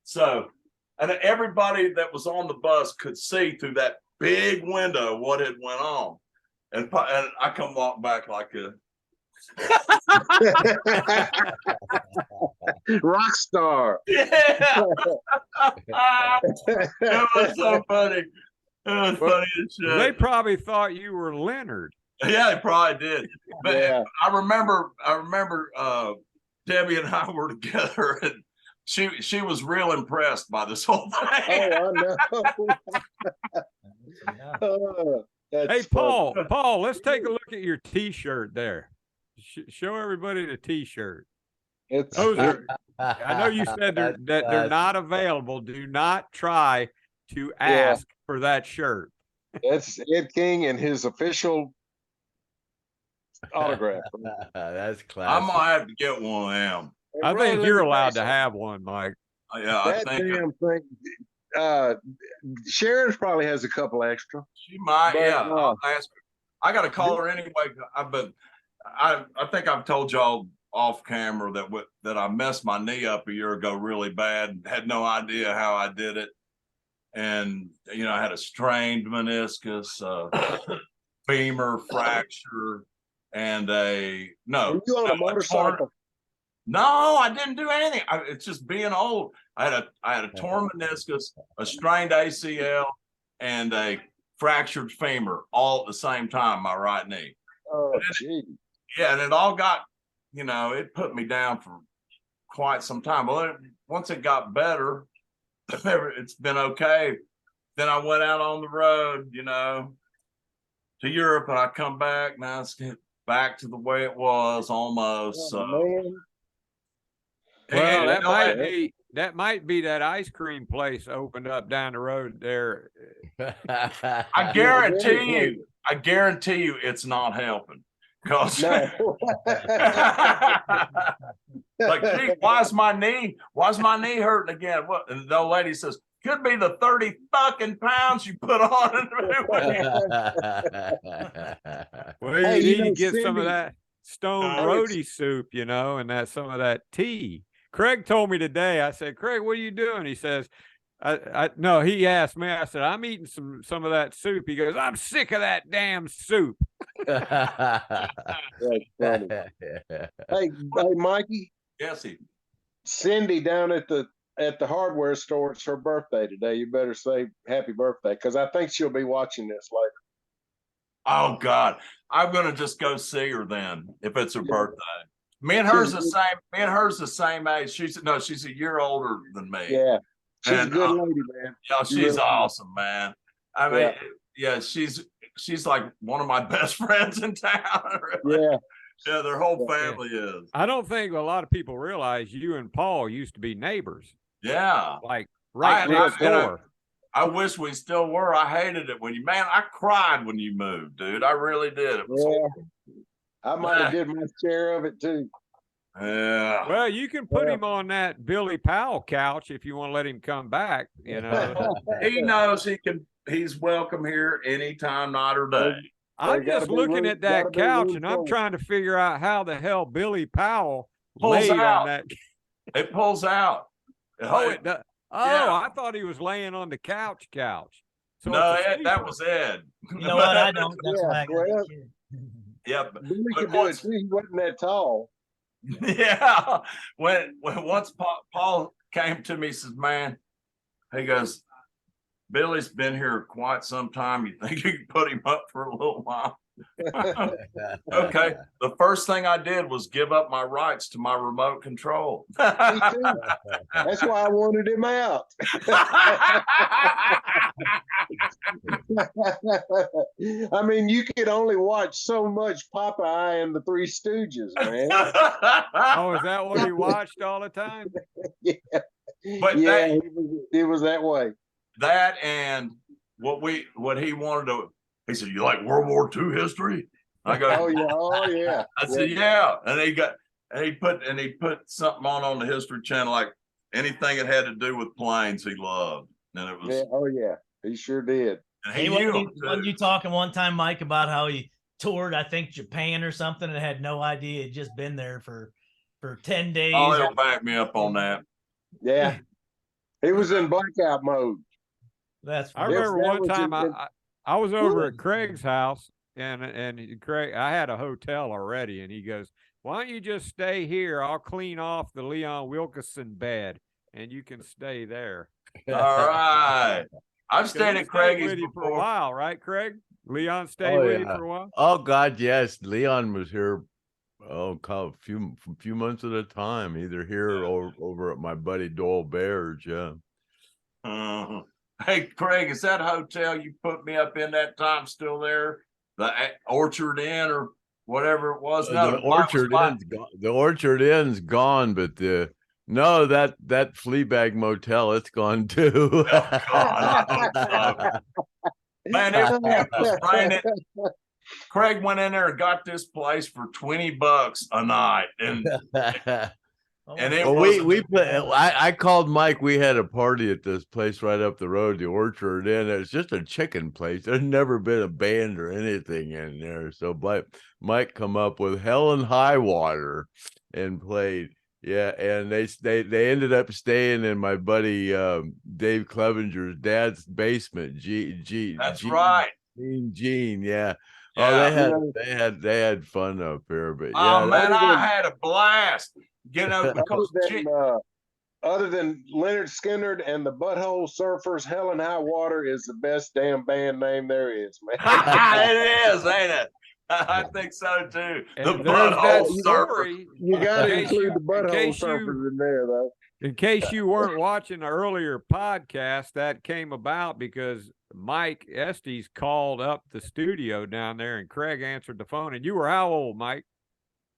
So, and everybody that was on the bus could see through that big window what had went on. And I come walk back like a rock star. Yeah. It was so funny. It was funny as shit. They probably thought you were Lynyrd. Yeah, they probably did. But Yeah. I remember Debbie and I were together, and she was real impressed by this whole thing. Oh, I know. Hey, Paul, let's take a look at your T-shirt there. Show everybody the T-shirt. Those are, I know you said that they're not available. Do not try to ask for that shirt. That's Ed King and his official autograph. That's classic. I'm gonna have to get one of them. I think you're allowed to have one, Mike. Yeah, I That think damn thing. Sharon probably has a couple extra. she might. But, Yeah, I'll ask her. I got to call her anyway. I think I've told y'all off camera that I messed my knee up a year ago really bad. Had no idea how I did it, and I had a strained meniscus, femur fracture, and You on a motorcycle? No, I didn't do anything. It's just being old. I had a torn meniscus, a strained ACL, and a fractured femur all at the same time. My right knee. Oh, gee. Yeah, and it all got, it put me down for quite some time. Well, once it got better, it's been okay. Then I went out on the road, to Europe, and I come back. Now back to the way it was almost. So. Man. Well, And, that you know, might be that ice cream place opened up down the road there. I guarantee you it's not helping. Cause No. like, gee, why's my knee hurting again? What? And the old lady says, could be the 30 fucking pounds you put on. Well, Hey, you you need to know, get some of Cindy- that Stone Oh, Roadie soup, you know, and some of that tea. Craig told me today. I said, Craig, what are you doing? He says, no, he asked me. I said, I'm eating some of that soup. He goes, I'm sick of that damn soup. That's funny. Hey, Mikey, Yes, he. Cindy down at the hardware store, it's her birthday today. You better say happy birthday, because I think she'll be watching this later. Oh God, I'm gonna just go see her then if it's her Yeah. birthday. Me and her's the same. Me and her's the same age. She's a year older than me. Yeah, she's a And, good lady, man. Yeah, She she's really is. awesome, man. I mean, yeah, she's like one of my best friends in town. Really. Yeah, Yeah, their whole Yeah. family is. I don't think a lot of people realize you and Paul used to be neighbors, Yeah. like right next door. I wish we still were. I hated it when I cried when you moved, dude. I really did. It was horrible. I might have did my share of it too. Yeah. Well, you can put Yeah. him on that Billy Powell couch if you want to let him come back, you know. He knows he's welcome here anytime, night or day. I'm gotta just be looking room- at that gotta be couch room and I'm for it. trying to figure out how the hell Billy Powell Pulls laid out. on that. It pulls out. Oh, it does. Oh, Yeah. I thought he was laying on the couch. So No, it's a that sleeper. was Ed. You know what? I don't. That's Yeah, why I got well- a kid. Yeah, Billy But could do it once- too. He wasn't that tall. yeah. When once Paul came to me, he says, "Man," he goes, "Billy's been here quite some time. You think you can put him up for a little while?" Okay. The first thing I did was give up my rights to my remote control. Me too. That's why I wanted him out. I mean, you could only watch so much Popeye and the Three Stooges, man. Oh, is that what he watched all the time? Yeah, But yeah, that- it was that way. That and what he wanted to. He said, "You like World War II history?" I go, Oh yeah. I said, "Yeah." And he put something on the History Channel, like anything that had to do with planes he loved. And it was, Yeah, oh yeah, he sure did. and Hey, he wasn't knew you, them, wasn't too. you talking one time, Mike, about how he toured, I think, Japan or something, and had no idea he'd just been there for 10 days? Oh, he'll back me up on that. Yeah, he was in blackout mode. That's I funny. Yes, remember that one was time in- I was over at Craig's house and Craig, I had a hotel already, and he goes, "Why don't you just stay here? I'll clean off the Leon Wilkeson bed, and you can stay there." All right. I've 'Cause stayed he at Craigie's with you for a before. while, right, Craig? Leon stayed Oh, with you yeah. for a while. Oh God, yes. Leon was here. Oh, a few months at a time, either here or over at my buddy Doyle Bear's. Yeah. Hey, Craig, is that hotel you put me up in that time still there? The Orchard Inn or whatever it was? No, The Orchard Inn's gone. The Orchard Inn's gone, but that Fleabag Motel, it's gone too. Oh, God, I hope so. Man, it was raining. Craig went in there and got this place for $20 a night, and Oh, and it Well, was we I called Mike. We had a party at this place right up the road, the Orchard Inn. It's just a chicken place. There's never been a band or anything in there. So Mike come up with Helen Highwater and played. Yeah, and they ended up staying in my buddy Dave Clevenger's dad's basement. that's right. Gene, yeah. Yeah. Oh, they had fun up here, but yeah. Oh man, other I than- had a blast. Because Other than Lynyrd Skynyrd and the Butthole Surfers, Helen Highwater is the best damn band name there is, man. it is, ain't it? I think so too. The And there's that Butthole Surfer. story. You got to In case include you- the in Butthole case you- Surfers in there, though. In case you weren't watching the earlier podcast, that came about because Mike ESTES called up the studio down there, and Craig answered the phone. And you were how old, Mike?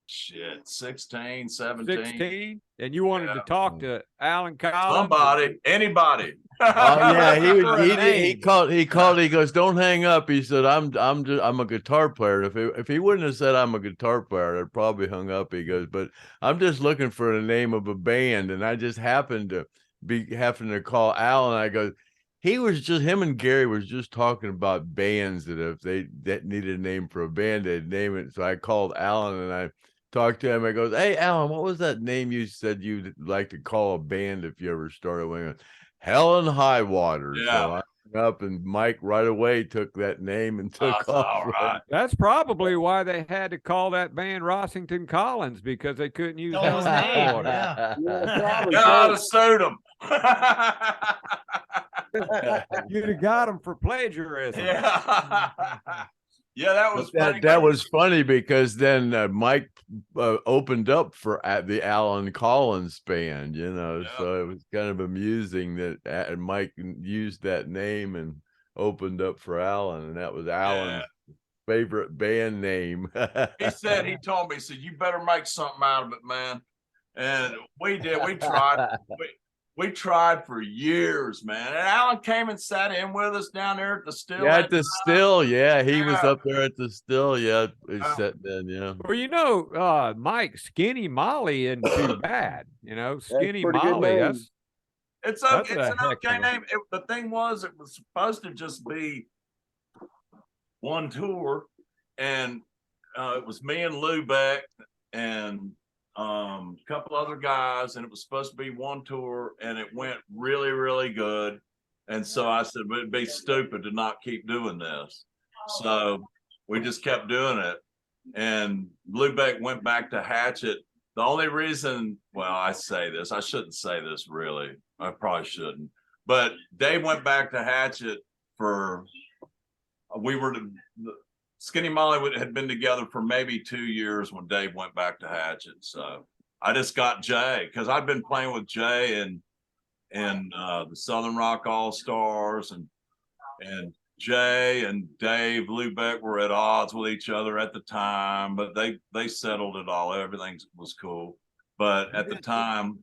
Shit, 16, 17. 16, and you wanted to talk to Alan Collins. Somebody, anybody. Oh yeah, For a he name. called. He goes, "Don't hang up." He said, "I'm a guitar player." If he wouldn't have said I'm a guitar player, I'd probably hung up. He goes, "But I'm just looking for the name of a band," and I just happened to be having to call Alan. I go, him and Gary was just talking about bands that if that needed a name for a band, they'd name it. So I called Alan and I talked to him. I goes, "Hey Alan, what was that name you said you'd like to call a band if you ever started one?" Helen Highwater. Yeah. So I hung up, and Mike right away took that name and took That's off. all right. That's probably why they had to call that band Rossington Collins, because they couldn't use Oh, Helen his name, Highwater. yeah. Yeah, I'd have sued him. You'd have got them for plagiarism. Yeah. Yeah, that was funny. That was funny because then Mike opened up for the Alan Collins band, Yeah. so it was kind of amusing that Mike used that name and opened up for Alan, and that was Alan's favorite band name. He told me, he said, "You better make something out of it, man." And we did. We tried. We tried for years, man. And Alan came and sat in with us down there at the still. Yeah, at the still. Yeah, he was Yeah. up there at the still. Yeah, he's sitting in. Yeah. Well, Mike, Skinny Molly isn't too bad. Skinny pretty good Molly. name. It's That's an a heck okay of a- name. The thing was, it was supposed to just be one tour, and it was me and Lou Beck and a couple other guys, and it was supposed to be one tour, and it went really, really good. And so I said, "But it'd be stupid to not keep doing this." So we just kept doing it. And Lou Beck went back to Hatchet. The only reason, well, I say this, I shouldn't say this really. I probably shouldn't. But Dave went back to Hatchet Skinny Molly had been together for maybe 2 years when Dave went back to Hatchet. So I just got Jay, because I'd been playing with Jay and the Southern Rock All-Stars, and Jay and Dave Lubeck were at odds with each other at the time, but they settled it all. Everything was cool. But at the time,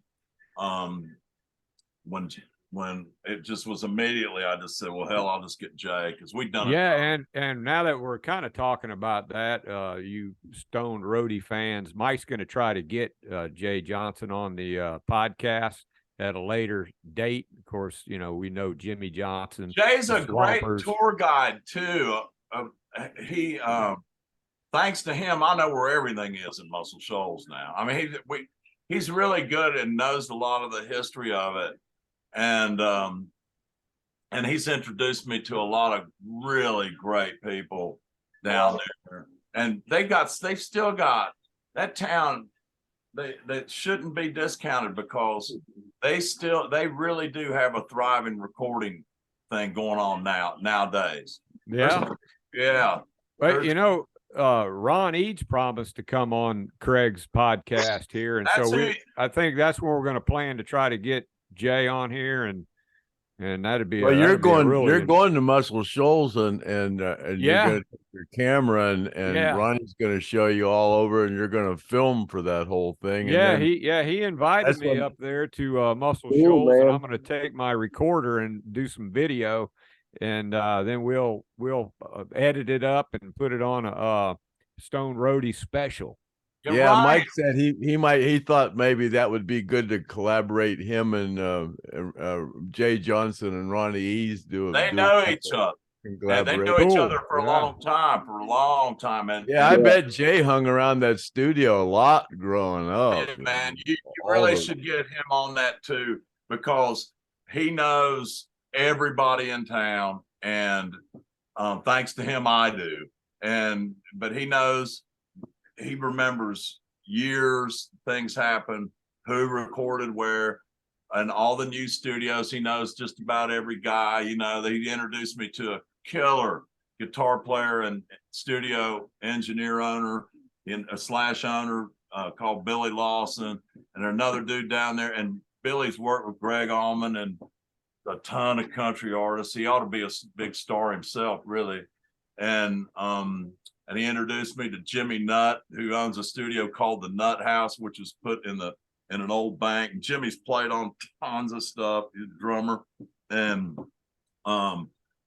when it just was immediately, I just said, "Well, hell, I'll just get Jay," because we'd done it. Yeah, and now that we're kind of talking about that, you Stoned Roadie fans, Mike's going to try to get Jay Johnson on the podcast at a later date. Of course, we know Jimmy Johnson. Jay's a great Swampers. tour guide too. He thanks to him, I know where everything is in Muscle Shoals now. I mean, he's really good and knows a lot of the history of it. And he's introduced me to a lot of really great people down there. And they've still got that town. That shouldn't be discounted, because they really do have a thriving recording thing going on nowadays. Yeah. Yeah. But Ron Eads promised to come on Craig's podcast here, and I think that's where we're going to plan to try to get Jay on here, and that'd be. Well, you're going to Muscle Shoals, and you're going to take your camera, and Ronnie's going to show you all over, and you're going to film for that whole thing. Yeah, and he invited me up there to Muscle Shoals, man. and I'm going to take my recorder and do some video, and then we'll edit it up and put it on a Stone Roadie special. Yeah, Ryan, Mike said he thought maybe that would be good to collaborate, him and Jay Johnson and Ronnie Eads they know each other. Yeah, they know each other for a long time. And I bet Jay hung around that studio a lot growing up. yeah, man, you really should get him on that too, because he knows everybody in town, and thanks to him, I do. But he remembers years, things happen, who recorded where, and all the new studios. He knows just about every guy. He introduced me to a killer guitar player and studio engineer owner /owner called Billy Lawson, and another dude down there. And Billy's worked with Greg Allman and a ton of country artists. He ought to be a big star himself, really. And he introduced me to Jimmy Nutt, who owns a studio called the Nutt House, which is put in an old bank. And Jimmy's played on tons of stuff. He's a drummer, and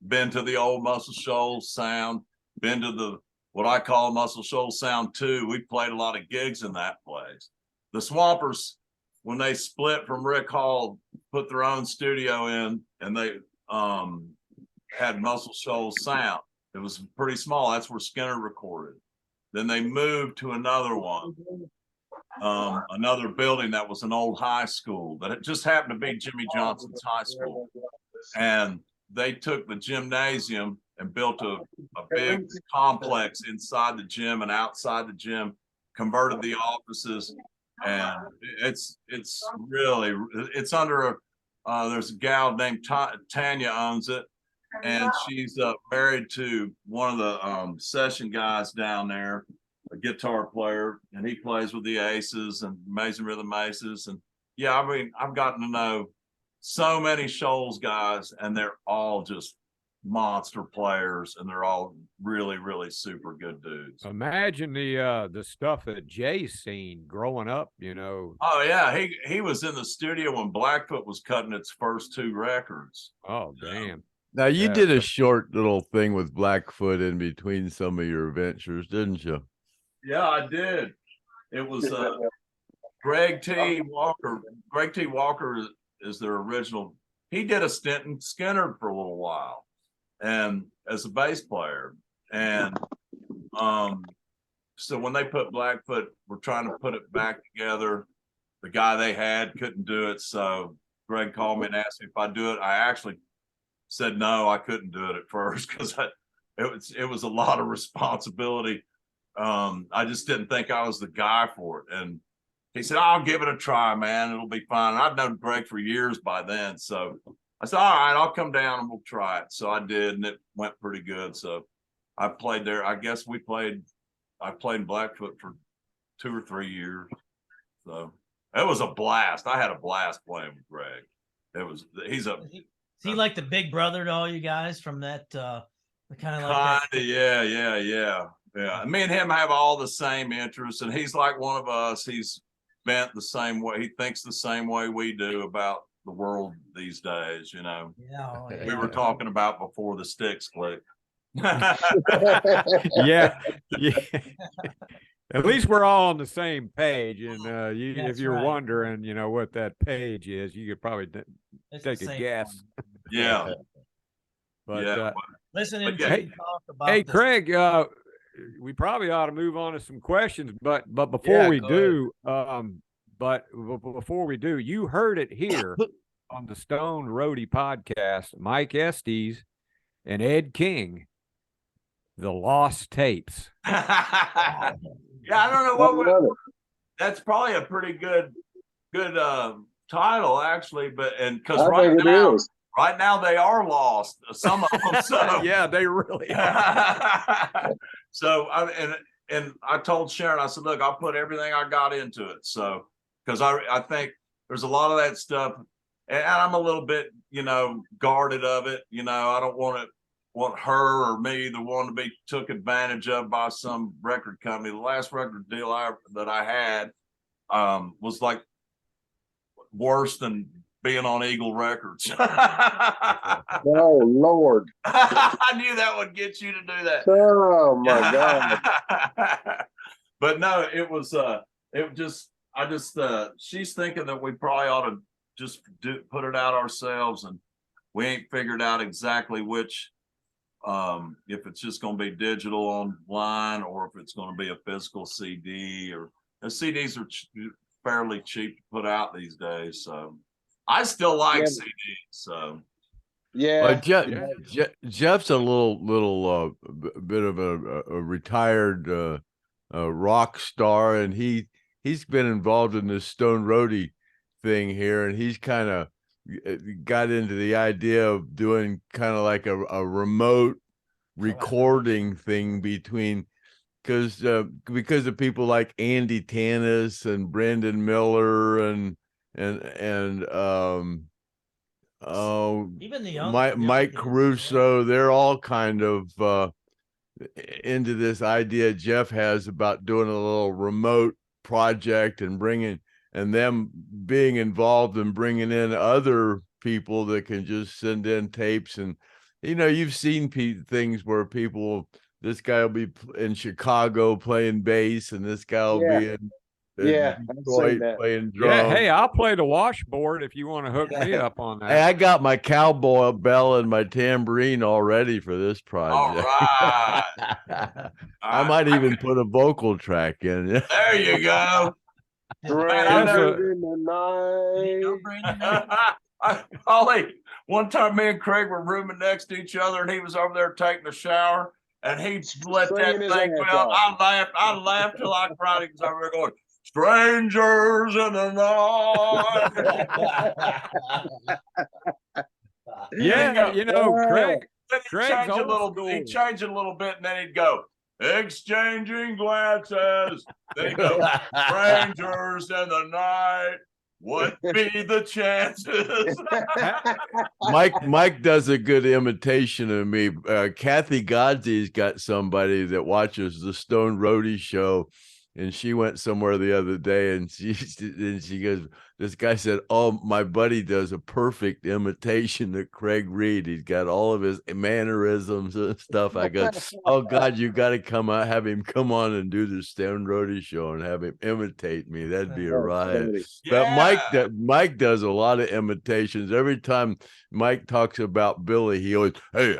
been to the old Muscle Shoals sound, been to the what I call Muscle Shoals Sound 2. We played a lot of gigs in that place. The Swampers, when they split from Rick Hall, put their own studio in, and they had Muscle Shoals Sound. It was pretty small. That's where Skynyrd recorded. Then they moved to another one, another building that was an old high school, but it just happened to be Jimmy Johnson's high school. And they took the gymnasium and built a big complex inside the gym and outside the gym, converted the offices, and it's really, it's under there's a gal named Tanya owns it, and she's married to one of the session guys down there, a guitar player, and he plays with the Aces and Amazing Rhythm Aces. And yeah, I mean, I've gotten to know so many Shoals guys, and they're all just monster players, and they're all really, really super good dudes. Imagine the stuff that Jay's seen growing up, you know. Oh yeah, he was in the studio when Blackfoot was cutting its first 2 records. Oh damn. Now you Yeah. did a short little thing with Blackfoot in between some of your ventures, didn't you? Yeah, I did. It was Greg T. Walker. Greg T. Walker is their original. He did a stint in Skynyrd for a little while, and as a bass player. And so when they put Blackfoot, we're trying to put it back together. The guy they had couldn't do it, so Greg called me and asked me if I'd do it. I actually said no, I couldn't do it at first because it was a lot of responsibility. I just didn't think I was the guy for it. And he said, I'll give it a try, man. It'll be fine. And I've known Greg for years by then. So I said, all right, I'll come down and we'll try it. So I did, and it went pretty good. So I played there. I guess I played in Blackfoot for 2 or 3 years. So it was a blast. I had a blast playing with Greg. Is he like the big brother to all you guys from that kind of like that? Yeah. Me and him have all the same interests, and he's like one of us. He's bent the same way. He thinks the same way we do about the world these days, you know. Yeah, We were talking about before the sticks clicked. Yeah. At least we're all on the same page. And if you're wondering, you know, what that page is, you could probably take a guess. Yeah. But listening to hey, talk about hey, this. Craig, we probably ought to move on to some questions, but before we do, you heard it here on the Stone Roadie podcast, Mike Estes and Ed King, the Lost Tapes. Yeah, I don't know that's probably a pretty good title, actually, but because right now they are lost, some of them. So yeah, they really are. So I told Sharon, I said, look, I'll put everything I got into it. So because I think there's a lot of that stuff, and I'm a little bit, you know, guarded of it. You know, I don't want her or me the one to be took advantage of by some record company. The last record deal that I had was like worse than being on Eagle Records. Oh Lord. I knew that would get you to do that. Oh my God. But no, she's thinking that we probably ought to just put it out ourselves, and we ain't figured out exactly which, if it's just going to be digital online or if it's going to be a physical CD. Or the CDs are fairly cheap to put out these days, so I still like CDs. So yeah, Jeff's a little bit of a retired rock star, and he's been involved in this Stone Roadie thing here, and he's kind of got into the idea of doing kind of like a remote recording thing between, because of people like Andy Tanis and Brandon Miller and Oh, Even the young Mike kids, yeah. Caruso, they're all kind of into this idea Jeff has about doing a little remote project and them being involved and bringing in other people that can just send in tapes. And you've seen things where this guy will be in Chicago playing bass, and this guy will be in Yeah, I've seen Detroit that. playing Yeah, drums. hey, I'll play the washboard if you want to hook me up on Hey, that. I got my cowboy bell and my tambourine all ready for this project. right. I might even put a vocal track in. There you go. Strangers in the night. Ollie, one time me and Craig were rooming next to each other, and he was over there taking a shower, and he let that Singing his thing ass go. off. I laughed till I cried. He was over there going, "Strangers in the night." Yeah, Craig. Then he'd Craig's change a old little. school. He'd change it a little bit, and then he'd go, "Exchanging glances." Then he'd go, "Strangers in the night. What be the chances?" Mike does a good imitation of me. Kathy Godsey's got somebody that watches the Stone Roadie show, and she went somewhere the other day, and she goes, this guy said, "Oh, my buddy does a perfect imitation of Craig Reed. He's got all of his mannerisms and stuff." I go, "Oh God, you got to have him come on and do the Stone Roadie show and have him imitate me. That'd be a riot." But Yeah. Mike does a lot of imitations. Every time Mike talks about Billy, he always, he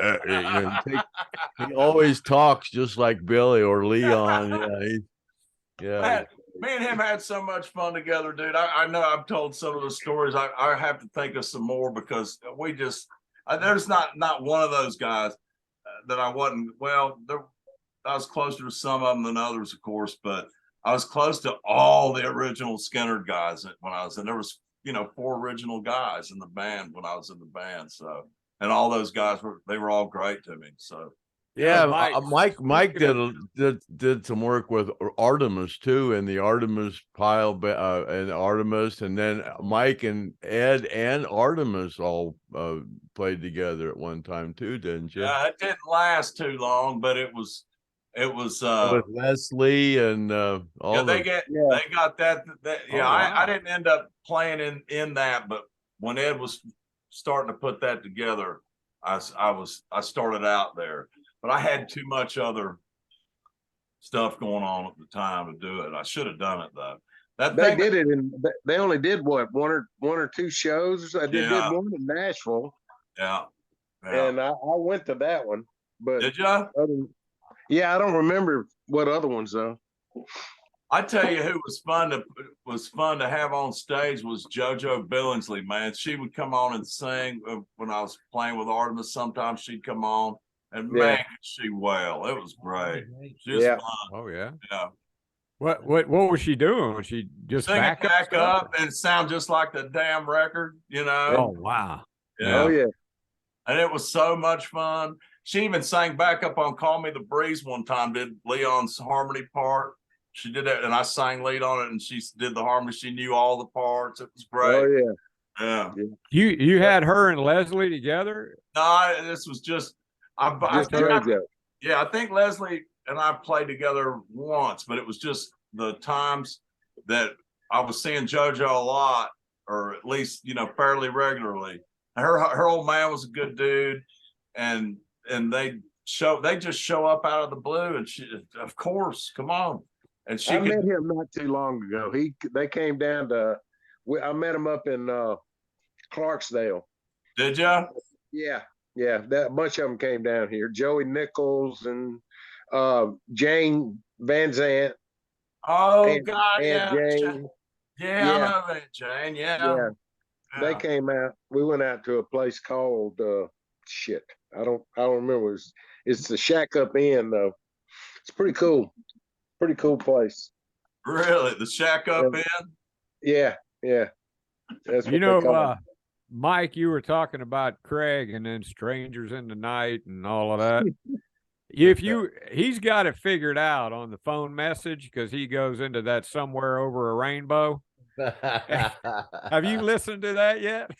always talks just like Billy or Leon. Yeah, Man, me and him had so much fun together, dude. I know I've told some of the stories. I have to think of some more because we just there's not one of those guys that I wasn't. Well, I was closer to some of them than others, of course, but I was close to all the original Skynyrd guys when I was, and there was 4 original guys in the band when I was in the band. So, and all those guys were all great to me. So. yeah. Mike speaking did some work with Artimus too, and the Artimus pile, and Artimus, and then Mike and Ed and Artimus all played together at one time too, didn't you? Yeah, it didn't last too long, but it was With Leslie and all they got that yeah. Oh, wow. I didn't end up playing in that, but when Ed was starting to put that together, I started out there, but I had too much other stuff going on at the time to do it. I should have done it though. They did it they only did what, one or two shows. They did one in Nashville. Yeah. And I went to that one. But did you? Yeah, I don't remember what other ones though. I tell you who was fun to have on stage was JoJo Billingsley, man. She would come on and sing when I was playing with Artemis. Sometimes she'd come on, and man, could she wail. It was great. She was fun. Oh yeah. Yeah. What was she doing? Was she just Sing it back stuff? up and sound just like the damn record, Oh wow. Yeah. Oh yeah. And it was so much fun. She even sang back up on Call Me the Breeze one time, did Leon's harmony part. She did that, and I sang lead on it, and she did the harmony. She knew all the parts. It was great. Oh yeah. You had her and Leslie together? No, this was just I think Leslie and I played together once, but it was just the times that I was seeing JoJo a lot, or at least fairly regularly. Her old man was a good dude, and they just show up out of the blue, and she, of course, come on. And I met him not too long ago. They came down to. I met him up in Clarksdale. Did you? Yeah. That bunch of them came down here. Joey Nichols and Jane Van Zant. Oh God, Jane. Yeah, I know that Jane. Yeah. They came out. We went out to a place called I don't remember. It's the Shack Up Inn though. It's pretty cool. Pretty cool place. Really? The Shack Up Inn? Yeah. That's what Mike, you were talking about Craig and then Strangers in the Night and all of that. He's got it figured out on the phone message because he goes into that Somewhere Over a Rainbow. Have you listened to that yet?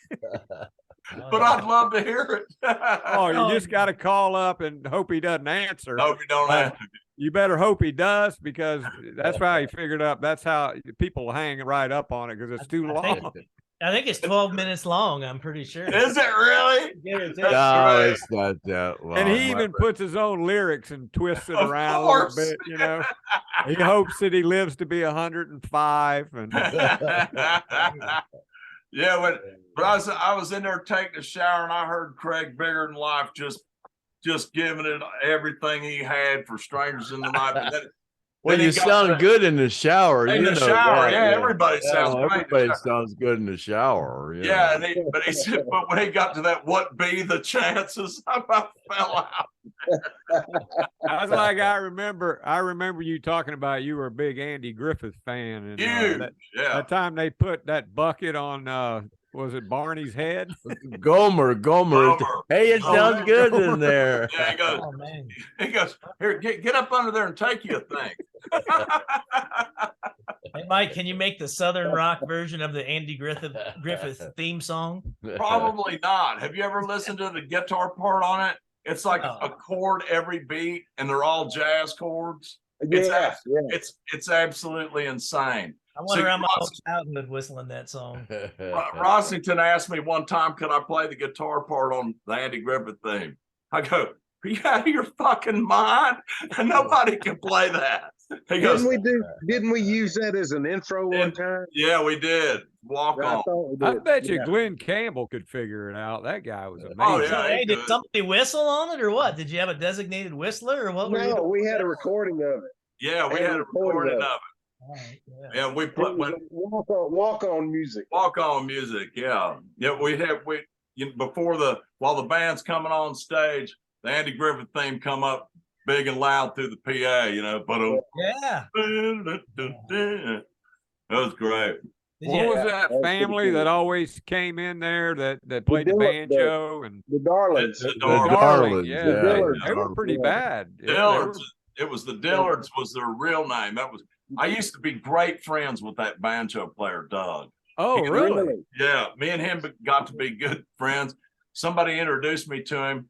but I'd love to hear it. Oh, you just got to call up and hope he doesn't answer. Hope you don't answer. You better hope he does, because that's how he figured up. That's how people hang right up on it, because it's too long. I think it's 12 minutes long. I'm pretty sure. Is it really? No, it's not that long. And he even puts his own lyrics and twists it Of around course. a little bit, you know. He hopes that he lives to be 105. And Yeah, but I was in there taking a shower, and I heard Craig Bigger Than Life just giving it everything he had for Strangers in the Night. But well, you sound good in the shower. In you the know shower, that, everybody sounds great. Everybody sounds good in the shower. Yeah, but he said, but when he got to that, what be the chances? I about fell out. I was like, I remember you talking about you were a big Andy Griffith fan, and Huge, that time they put that bucket on was it Barney's head? Gomer. Hey, it sounds good in there. Yeah, he goes, Oh, man. he goes, here, get up under there and take you a thing. Hey, Mike, can you make the Southern rock version of the Andy Griffith theme song? Probably not. Have you ever listened to the guitar part on it? It's like a chord every beat, and they're all jazz chords. It's absolutely insane. I went around my whole childhood whistling that song. Rossington asked me one time, could I play the guitar part on the Andy Griffith theme? I go, are you out of your fucking mind? And nobody can play that. He goes, Didn't we use that as an intro one time? Yeah, we did. Walk on. I bet you Glenn Campbell could figure it out. That guy was amazing. Oh, yeah. Hey, did somebody whistle on it or what? Did you have a designated whistler or what? No, we had a recording of it. Yeah, we had a recording of it. Right, Yeah, we put walk on music. Walk on music. Yeah, while the band's coming on stage, the Andy Griffith theme come up big and loud through the PA. You know, but yeah, that was great. What was that family that always came in there that played the banjo and the Darlings? The Darlings, yeah. Dillards. They were pretty bad. Dillards. It was the Dillards was their real name. I used to be great friends with that banjo player, Doug. Oh, really? Yeah, me and him got to be good friends. Somebody introduced me to him,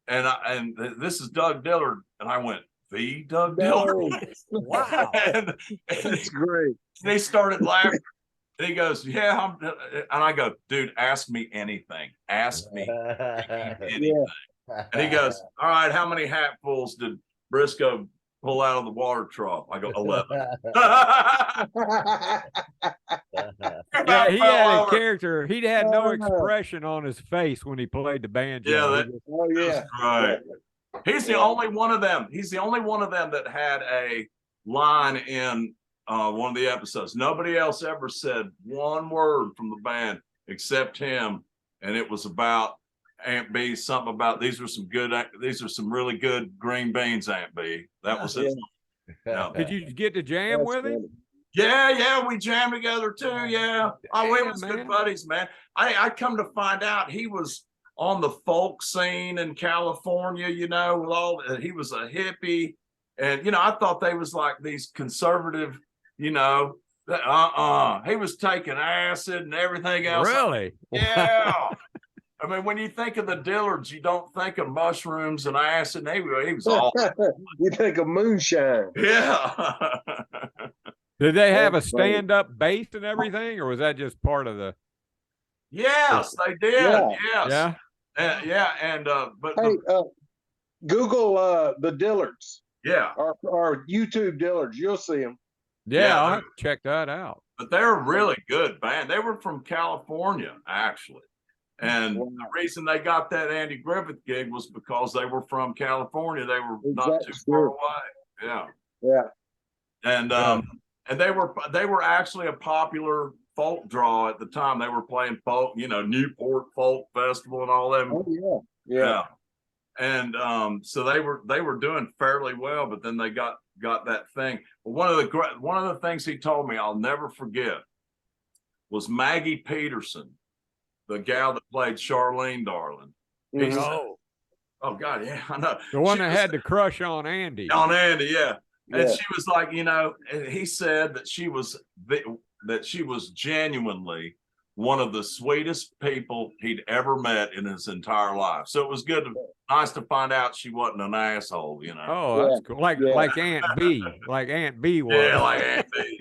and this is Doug Dillard, and I went, the Doug Dillard? Wow. and That's great. And he started laughing. And he goes, yeah, and I go, dude, ask me anything. Ask me anything. And he goes, all right, how many hatfuls did Briscoe pull out of the water trough? I go, 11. Yeah, he had a character. He had no expression on his face when he played the banjo. Yeah, that's right. He's the only one of them. He's the only one of them that had a line in one of the episodes. Nobody else ever said one word from the band except him, and it was about Aunt B. Something about these are some really good green beans, Aunt B. That was it. Yeah. Did you get to jam with him? Yeah, we jammed together too. Yeah, we was good buddies, man. I come to find out he was on the folk scene in California. You know, he was a hippie, and I thought they was like these conservative. He was taking acid and everything else. Really? Yeah. I mean, when you think of the Dillards, you don't think of mushrooms and acid. And he was all. You think of moonshine. Yeah. Did they have a stand-up bass and everything, or was that just part of the? Yes, they did. Yeah. Yes. Yeah. And but hey, Google the Dillards. Yeah. Or YouTube Dillards. You'll see them. Yeah, I'll have to check that out. But they're a really good band. They were from California, actually. And the reason they got that Andy Griffith gig was because they were from California. They were not too far away. Yeah. Yeah. And they were actually a popular folk draw at the time. They were playing folk, Newport Folk Festival and all that. Oh yeah. And so they were doing fairly well, but then they got that thing. One of the things he told me I'll never forget was Maggie Peterson, the gal that played Charlene Darling. He said, oh God, yeah, I know. The one that had the crush on Andy. On Andy, yeah. And she was like, and he said that she was genuinely one of the sweetest people he'd ever met in his entire life. So it was nice to find out she wasn't an asshole, you know. Oh, that's cool. Like Aunt B, like Aunt B was. Yeah, like Aunt B.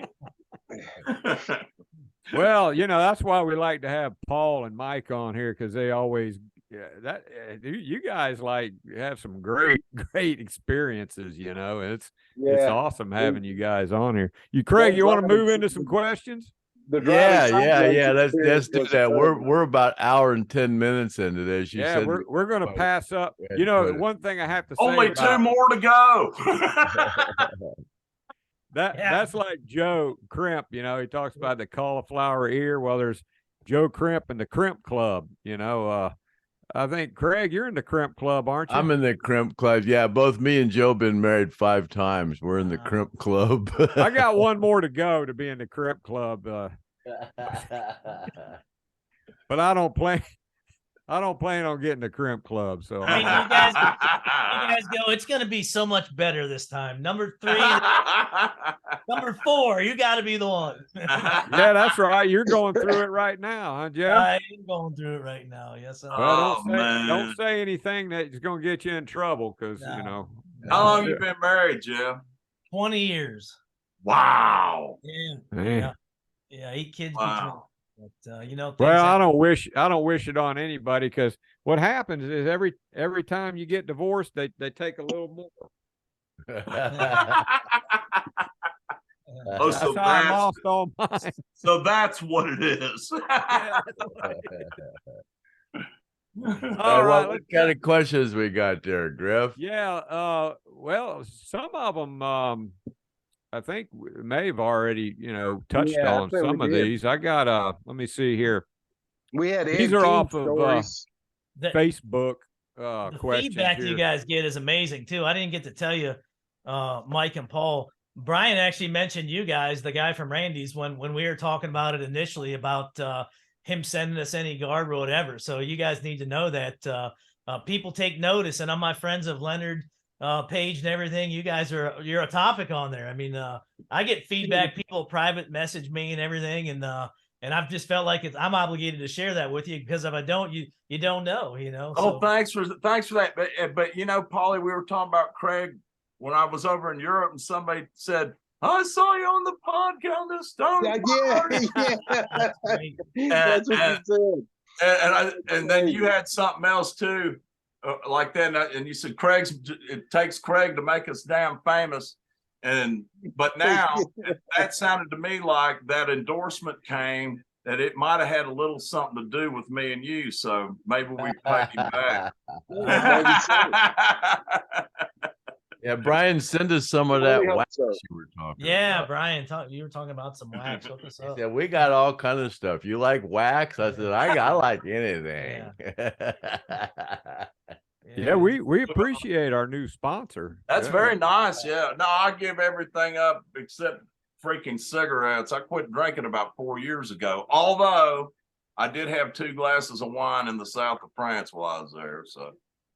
Well, you know, that's why we like to have Paul and Mike on here, because they always you guys like have some great experiences. You know, it's awesome having you guys on here. Craig, you want to move into some questions? Yeah. Let's do that. We're about hour and 10 minutes into this. You said we're going to pass up. You know, one thing I have to say. Only 2 more to go. That's like Joe Crimp, you know, he talks about the cauliflower ear. Well, there's Joe Crimp and the Crimp Club, you know. I think, Craig, you're in the Crimp Club, aren't you? I'm in the Crimp Club. Yeah, both me and Joe been married 5 times. We're in the Crimp Club. I got one more to go to be in the Crimp Club. But I don't plan on getting the Crimp Club. So I mean, you guys go. It's going to be so much better this time. Number 3, number 4. You got to be the one. Yeah, that's right. You're going through it right now, huh, Jeff? I'm going through it right now. Yes. Well, don't say anything that's going to get you in trouble, because you know. How long you been married, Jeff? 20 years. Wow. Yeah. 8 kids. Wow. But you know, well, I don't wish it on anybody, because what happens is every time you get divorced, they take a little more. Oh, so I lost all mine. So that's what it is. All right, what kind of questions we got there, Griff? Yeah, well, some of them I think may have already, you know, touched on some of these. I got let me see here. We had these are off of Facebook the questions. Feedback here. you guys get is amazing too. I didn't get to tell you, Mike and Paul. Brian actually mentioned you guys, the guy from Randy's, when we were talking about it initially, about him sending us any guard or whatever. So you guys need to know that people take notice, and on my friends of Lynyrd page and everything, you guys you're a topic on there. I mean, I get feedback, people private message me and everything, and I've just felt like I'm obligated to share that with you, because if I don't, you don't know, you know. Oh, thanks for that. But you know, Paulie, we were talking about Craig when I was over in Europe, and somebody said, I saw you on the podcast, the Stone. That's what you said. And then you had something else too, like that, and you said it takes Craig to make us damn famous. But now that sounded to me like that endorsement came, that it might have had a little something to do with me and you. So maybe we paid him back. Yeah, Brian, send us some of that wax you were talking about. Brian, you were talking about some wax. Hook us up. Yeah, we got all kind of stuff. You like wax? I said, I like anything. Yeah, we appreciate our new sponsor. That's very nice. Yeah. No, I give everything up except freaking cigarettes. I quit drinking about 4 years ago, although I did have 2 glasses of wine in the south of France while I was there. So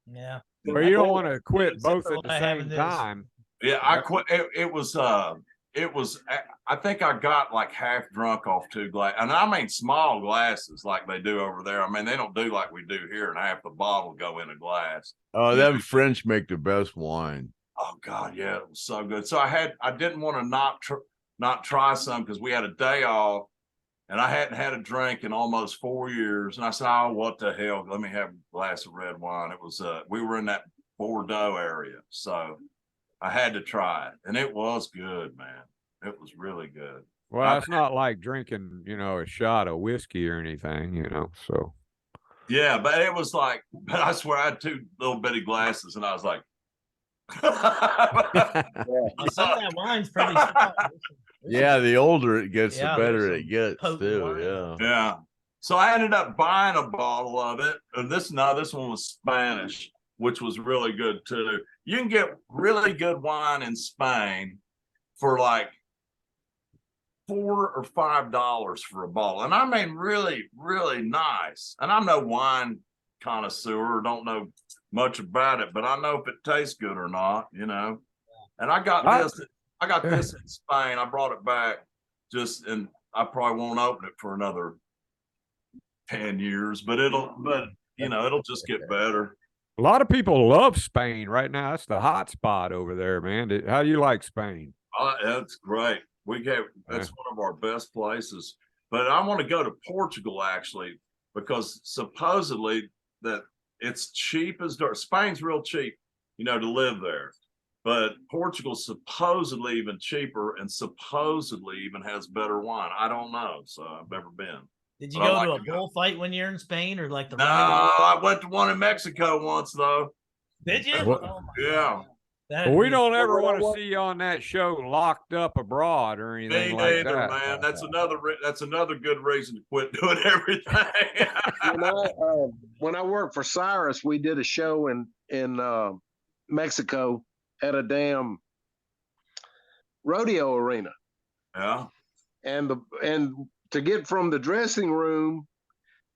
yeah. But you don't want to quit both at the same time. Yeah, I quit. It was I think I got like half drunk off 2 glasses, and I mean small glasses like they do over there. I mean, they don't do like we do here, and half the bottle go in a glass. Oh, them French make the best wine. Oh God, yeah, it was so good. So I didn't want to not try some, because we had a day off, and I hadn't had a drink in almost 4 years. And I said, oh, what the hell? Let me have a glass of red wine. It was we were in that Bordeaux area, so I had to try it, and it was good, man. It was really good. Well, it's not like drinking, you know, a shot of whiskey or anything, you know. So yeah, but it was like, but I swear I had 2 little bitty glasses, and I was like, Some of that wine's pretty strong. Yeah, the older it gets, the better it gets too. Wine. Yeah. So I ended up buying a bottle of it. And this one was Spanish, which was really good too. You can get really good wine in Spain for like $4 or $5 for a bottle. And I mean, really, really nice. And I'm no wine connoisseur, don't know much about it, but I know if it tastes good or not, you know. And I got this in Spain. I brought it back and I probably won't open it for another 10 years, but it'll just get better. A lot of people love Spain right now. That's the hot spot over there, man. How do you like Spain? That's great. That's one of our best places. But I want to go to Portugal actually, because supposedly that it's cheap as dirt. Spain's real cheap, to live there. But Portugal's supposedly even cheaper and supposedly even has better wine. I don't know. So I've never been. Did you go to a bullfight when you're in Spain, or like the? No, I went to one in Mexico once though. Did you? Oh, yeah. Well, we don't ever want to see you on that show locked up abroad or anything like that. Man. That's another good reason to quit doing everything. When I worked for Cyrus, we did a show in Mexico at a damn rodeo arena. Yeah. And to get from the dressing room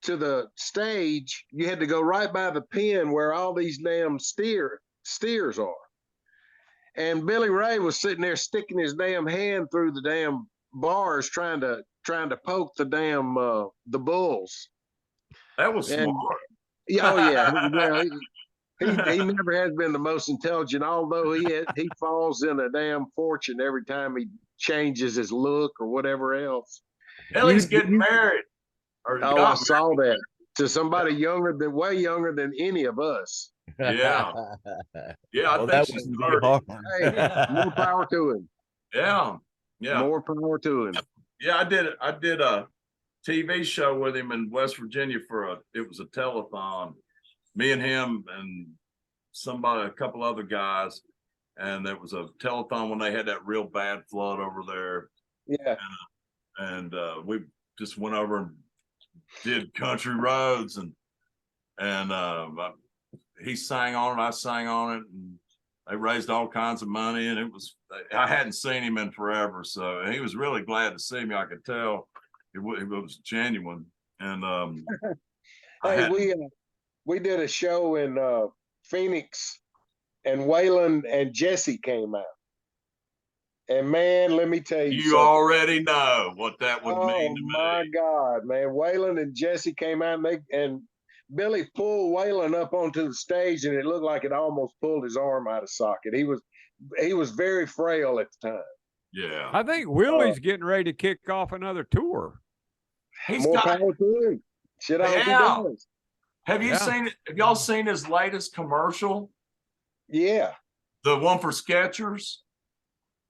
to the stage, you had to go right by the pen where all these damn steers are. And Billy Ray was sitting there sticking his damn hand through the damn bars trying to poke the damn the bulls. That was smart. Oh yeah. He never has been the most intelligent, although he falls in a damn fortune every time he changes his look or whatever else. Hell, he's getting married. I saw that to somebody way younger than any of us. Yeah. Yeah, I think she's 30. Hey, more power to him. Yeah. Yeah. More power to him. Yeah, I did a TV show with him in West Virginia it was a telethon. Me and him and a couple other guys, and there was a telethon when they had that real bad flood over there. Yeah. And we just went over and did country roads, and he sang on it, I sang on it, and they raised all kinds of money, and I hadn't seen him in forever, so he was really glad to see me. I could tell it was genuine. And we did a show in Phoenix, and Waylon and Jesse came out. And man, let me tell you, you already know what that would mean to me. Oh my God, man! Waylon and Jesse came out, and Billy pulled Waylon up onto the stage, and it looked like it almost pulled his arm out of socket. He was very frail at the time. Yeah, I think Willie's getting ready to kick off another tour. He's more power to him. Shit, I hope he does. Have y'all seen his latest commercial? Yeah, the one for Skechers.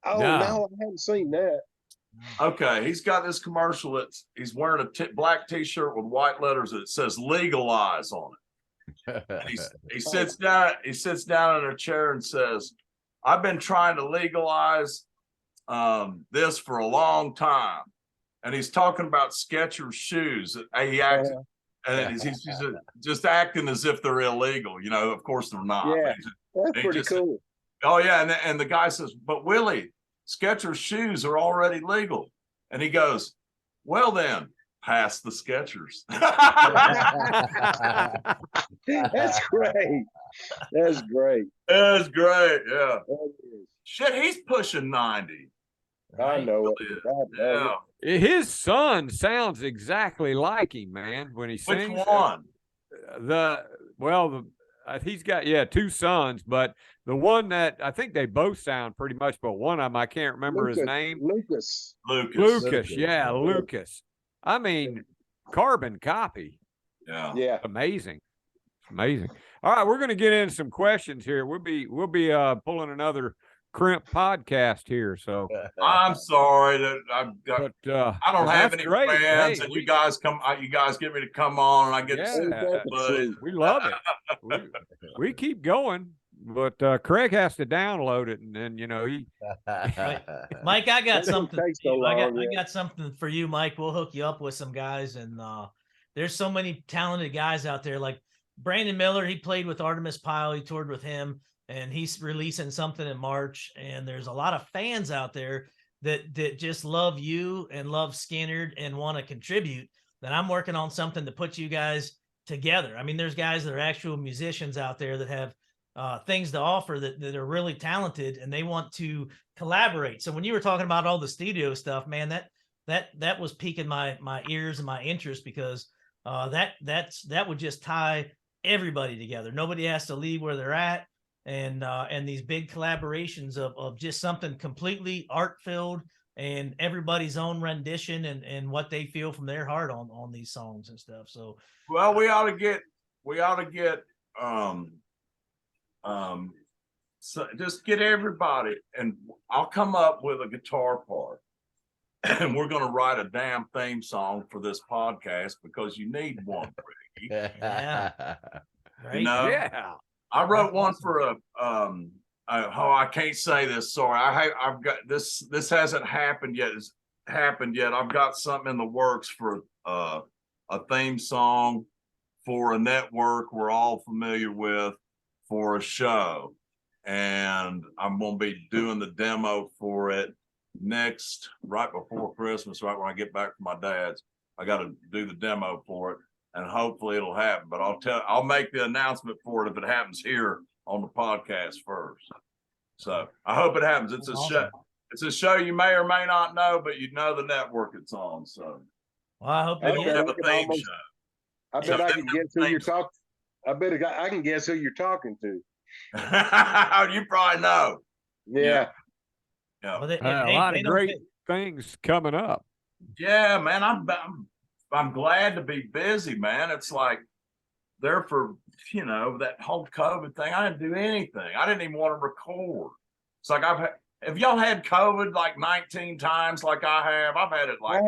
Oh no, I haven't seen that. Okay, he's got this commercial. He's wearing a black T-shirt with white letters that says "Legalize" on it. And he sits down. He sits down in a chair and says, "I've been trying to legalize this for a long time." And he's talking about Skechers shoes. And he's just acting as if they're illegal. Of course they're not. Yeah, that's pretty cool. Oh yeah, and the guy says, "But Willie, Skechers shoes are already legal," and he goes, "Well then, pass the Skechers." That's great. That's great. That's great. Yeah. Shit, he's pushing 90. I know it. Yeah. His son sounds exactly like him, man. When he sings. Which one? He's got two sons, but the one that I think they both sound pretty much, but one of them I can't remember his name. Lucas. Yeah, Lucas. I mean, carbon copy. Yeah. Yeah. Amazing. All right, we're going to get into some questions here. We'll be pulling another Crimp podcast here. So I'm sorry that I don't have any fans, and you guys get me to come on, and I get we love it. we keep going, but Craig has to download it, and then he. Mike, I got something. I got something for you, Mike. We'll hook you up with some guys, and there's so many talented guys out there. Like Brandon Miller, he played with Artemis Pyle. He toured with him. And he's releasing something in March. And there's a lot of fans out there that just love you and love Skynyrd and want to contribute. That I'm working on something to put you guys together. I mean, there's guys that are actual musicians out there that have things to offer that are really talented, and they want to collaborate. So when you were talking about all the studio stuff, man, that was piquing my ears and my interest, because that would just tie everybody together. Nobody has to leave where they're at. And these big collaborations of just something completely art filled and everybody's own rendition and what they feel from their heart on these songs and stuff. So, well, we ought to get so just get everybody, and I'll come up with a guitar part, and we're going to write a damn theme song for this podcast because you need one, Ricky. Yeah. Right? You know? Yeah. I wrote one for I can't say this. Sorry, I've got this. This hasn't happened yet. I've got something in the works for a theme song for a network we're all familiar with for a show, and I'm gonna be doing the demo for it right before Christmas, right when I get back from my dad's. I got to do the demo for it, and hopefully it'll happen. But I'll make the announcement for it if it happens here on the podcast first. So I hope it happens. It's a show. It's a show you may or may not know, but you know the network it's on. So Well, I hope Okay. you we get have it. a theme show. I bet So I they can have guess who theme you're talking. I can guess who you're talking to. You probably know. Yeah. Yeah. Well, A lot of great things coming up. Yeah, man. I'm glad to be busy, man. It's like there for that whole COVID thing. I didn't do anything. I didn't even want to record. It's like have y'all had COVID like 19 times like I have? I've had it like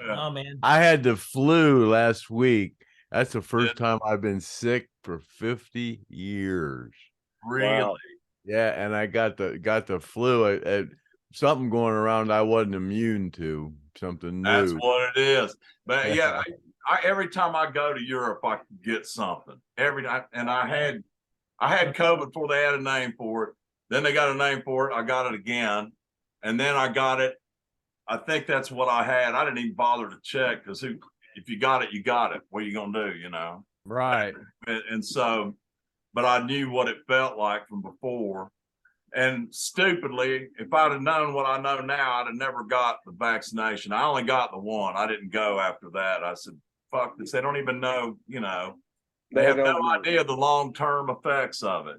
Oh man. I had the flu last week. That's the first time I've been sick for 50 years. really. Wow. Yeah, and I got the flu. Something going around I wasn't immune to. Something new. That's what it is. But yeah, I every time I go to Europe, I can get something. And I had COVID before they had a name for it. Then they got a name for it. I got it again, and then I got it. I think that's what I had. I didn't even bother to check because if you got it, you got it. What are you gonna do? Right. And so, but I knew what it felt like from before. And stupidly, if I'd have known what I know now, I'd have never got the vaccination. I only got the one. I didn't go after that. I said, fuck this. They don't even know, they have no idea the long-term effects of it,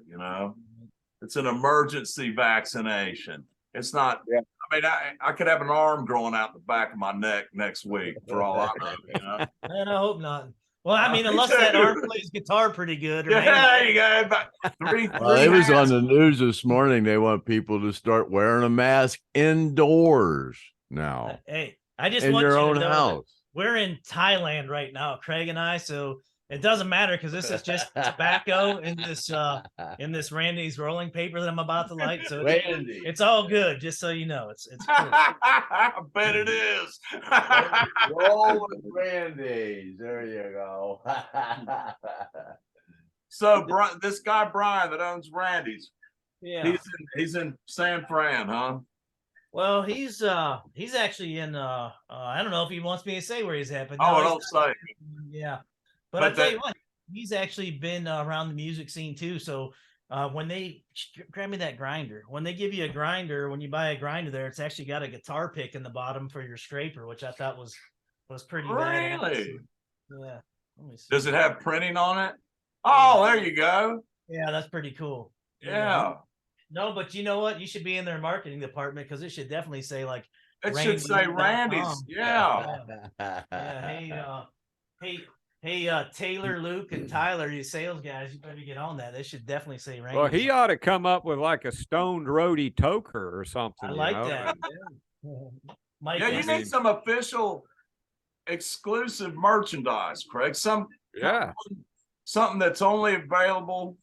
It's an emergency vaccination. It's not, Yeah. I mean, I could have an arm growing out the back of my neck next week for all I know, And I hope not. Well, I mean, Me unless too. that arm plays guitar pretty good. Or Yeah, maybe- there you go. About three It was on hands. the news this morning. They want people to start wearing a mask indoors now Hey, I just in want your you own to know that house. we're in Thailand right now, Craig and I. So it doesn't matter because this is just tobacco in this Randy's rolling paper that I'm about to light. So Randy. it's all good. Just so you know, it's cool. I bet it is. Roll with Randy's. There you go. So this guy Brian that owns Randy's, Yeah. he's in San Fran, huh? Well, he's actually in I don't know if he wants me to say where he's at, but Oh, no, don't say. yeah. But But I'll tell you what, he's actually been around the music scene too. So when they grab me that grinder, when they give you a grinder, when you buy a grinder there, it's actually got a guitar pick in the bottom for your scraper, which I thought was pretty badass. Really? Yeah. Let me see. Does it have printing on it? Oh, there you go. Yeah, that's pretty cool. Yeah. No, but you know what? You should be in their marketing department because it should definitely say like It should say Randy's. Yeah. Yeah. Hey, Taylor, Luke, and Tyler, you sales guys, you better get on that. They should definitely say Randy's. Well, he ought to come up with like a Stoned Roadie toker or something. I like you know? that. Mike, Yeah, you need some official exclusive merchandise, Craig. Something that's only available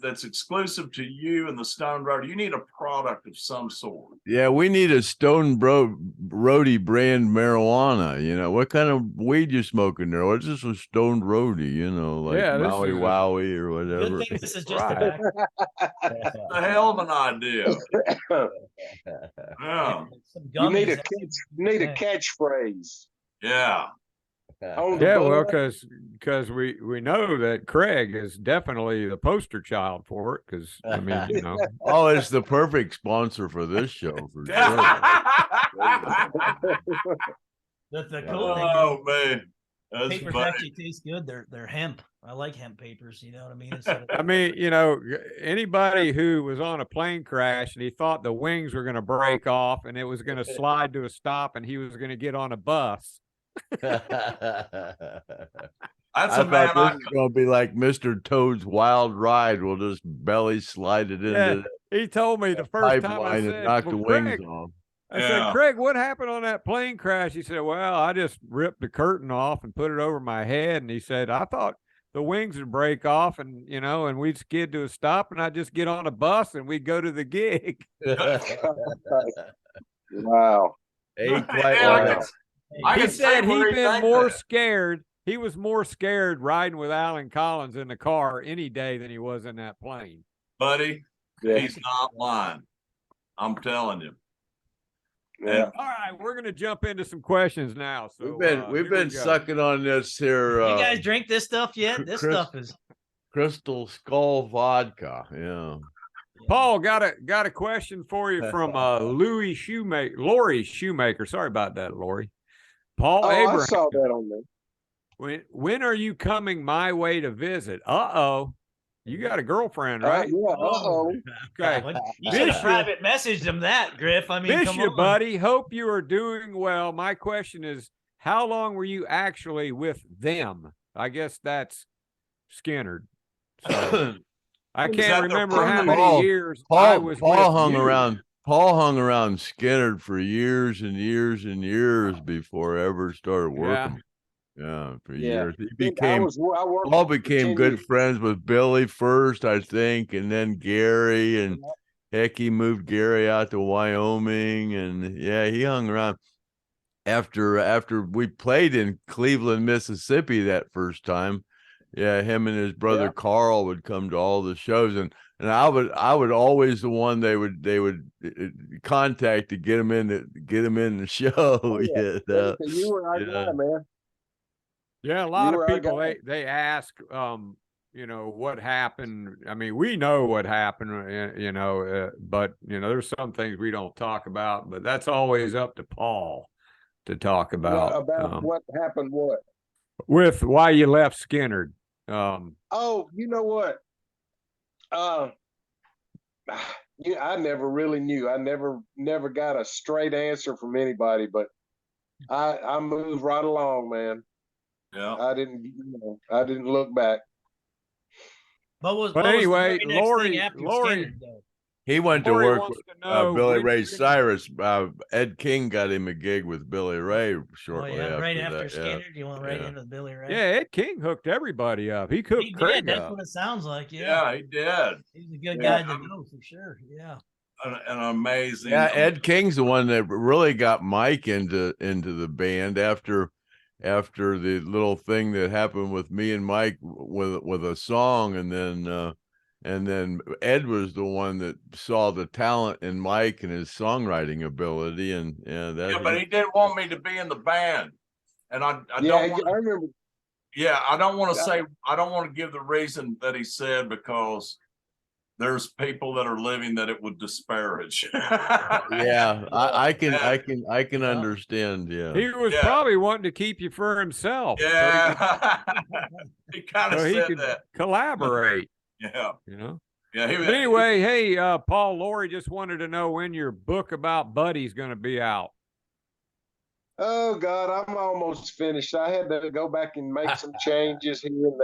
that's exclusive to you and the Stone Roadie. You need a product of some sort. Yeah, we need a Stone Roadie brand marijuana. What kind of weed you smoking there? What's this a Stone Roadie? Like Maui Wowie or whatever. Good thing this is just Right. It's a hell of an idea. Yeah. You need a catchphrase. Yeah. On the Yeah, boat. well, because we know that Craig is definitely the poster child for it. Because I mean, Oh, it's the perfect sponsor for this show for sure. The Yeah. cool thing Oh man, that's papers funny. actually taste good. They're hemp. I like hemp papers. You know what I mean? Instead of, I mean, anybody who was on a plane crash and he thought the wings were going to break off and it was going to slide to a stop and he was going to get on a bus. That's I a man. thought this is going to be like Mr. Toad's Wild Ride. We'll just belly slide it Yeah, into he told me the the first time I pipeline and said, knock the "Well, wings Craig," off. I said, "Craig, what happened on that plane crash?" He said, "Well, I just ripped the curtain off and put it over my head." And he said, "I thought the wings would break off and, and we'd skid to a stop and I'd just get on a bus and we'd go to the gig." Wow. Ain't quite Yeah, like I He can see said where he'd he been think more that. scared. He was more scared riding with Alan Collins in the car any day than he was in that plane. Buddy, Yeah. he's not lying. I'm telling you. Yeah. All right, we're going to jump into some questions now. So we've here been we go. sucking on this here. you guys drink this stuff yet? This Chris- stuff is Crystal Skull vodka. Yeah. Paul, got a question for you from Lori Shoemaker. Sorry about that, Lori. Paul Oh, Abraham. I saw that on there. When are you coming my way to visit? Uh-oh. You got a girlfriend, right? Yeah. Uh-oh. Okay. You should have Miss private messaged him that, Griff. I mean, Miss come you, on. buddy. Hope you are doing well. My question is, how long were you actually with them? I guess that's Skynyrd. So, I Is that can't the remember how Paul- many years I was Paul with hung you. around. Paul hung around Skynyrd for years and years and years before I ever started working. Yeah, for years. He Paul became good friends with Billy first, I think, and then Gary, and heck, he moved Gary out to Wyoming, and yeah, he hung around. After we played in Cleveland, Mississippi that first time, yeah, him and his brother Carl would come to all the shows, and I would always the one they would contact to get him in the show. Oh, yeah. You were our guy, man. Yeah, a lot of people they ask, what happened. I mean, we know what happened, but there's some things we don't talk about. But that's always up to Paul to talk about. What happened? What with why you left Skynyrd? Oh, you know what? I never really knew. I never got a straight answer from anybody, but I moved right along, man. Yeah. I didn't look back. What anyway, was the very next Lori, thing after Lori, Skynyrd, though? He went to Lori work wants with to know Billy when Ray you're gonna- Cyrus. Ed King got him a gig with Billy Ray shortly right after after that. Skynyrd, you went right into Billy Ray. Yeah, Ed King hooked everybody up. He hooked He Craig did. That's up. what it sounds like. Yeah, he did. He's a good guy to know for sure. Yeah. An amazing. Yeah, Ed King's the one that really got Mike into the band after the little thing that happened with me and Mike with a song, and then Ed was the one that saw the talent in Mike and his songwriting ability, and but he didn't want me to be in the band, and I I remember. Yeah, I don't want to give the reason that he said, because there's people that are living that it would disparage. Yeah, I can understand. Yeah, He was probably wanting to keep you for himself. Yeah, he kind of so he said could that. collaborate. Yeah, Yeah. But anyway, hey, Paul, Lori just wanted to know when your book about Buddy's going to be out. Oh God, I'm almost finished. I had to go back and make some changes here and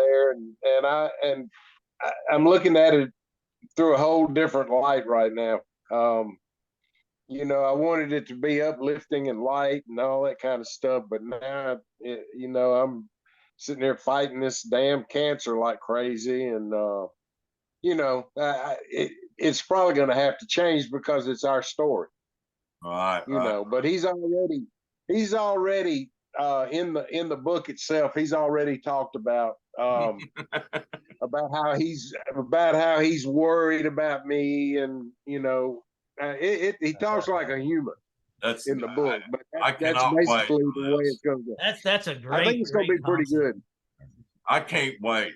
there, and I'm looking at it through a whole different light right now. I wanted it to be uplifting and light and all that kind of stuff, but now, I'm sitting there fighting this damn cancer like crazy, and it's probably going to have to change because it's our story. Right. But he's already in the book itself. He's already talked about about how he's worried about me, and he talks like a human. That's in the book, but that's cannot basically wait the way it's going to go. That's a great. I think it's going to be pretty good. I can't wait.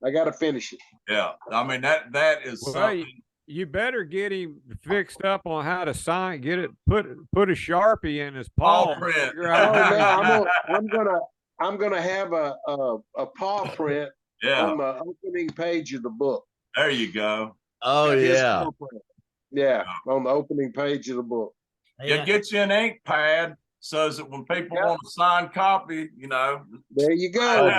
I got to finish it. Yeah, I mean that is Well, something. You better get him fixed up on how to sign. Get it put a Sharpie in his Paw palm. print. figure Oh out how no, to- I'm gonna have a paw print Yeah, on the opening page of the book. there you go. Oh His yeah. paw print. Yeah, on the opening page of the book. You get you an ink pad so that when people Yeah. want a signed copy, you know. There you go.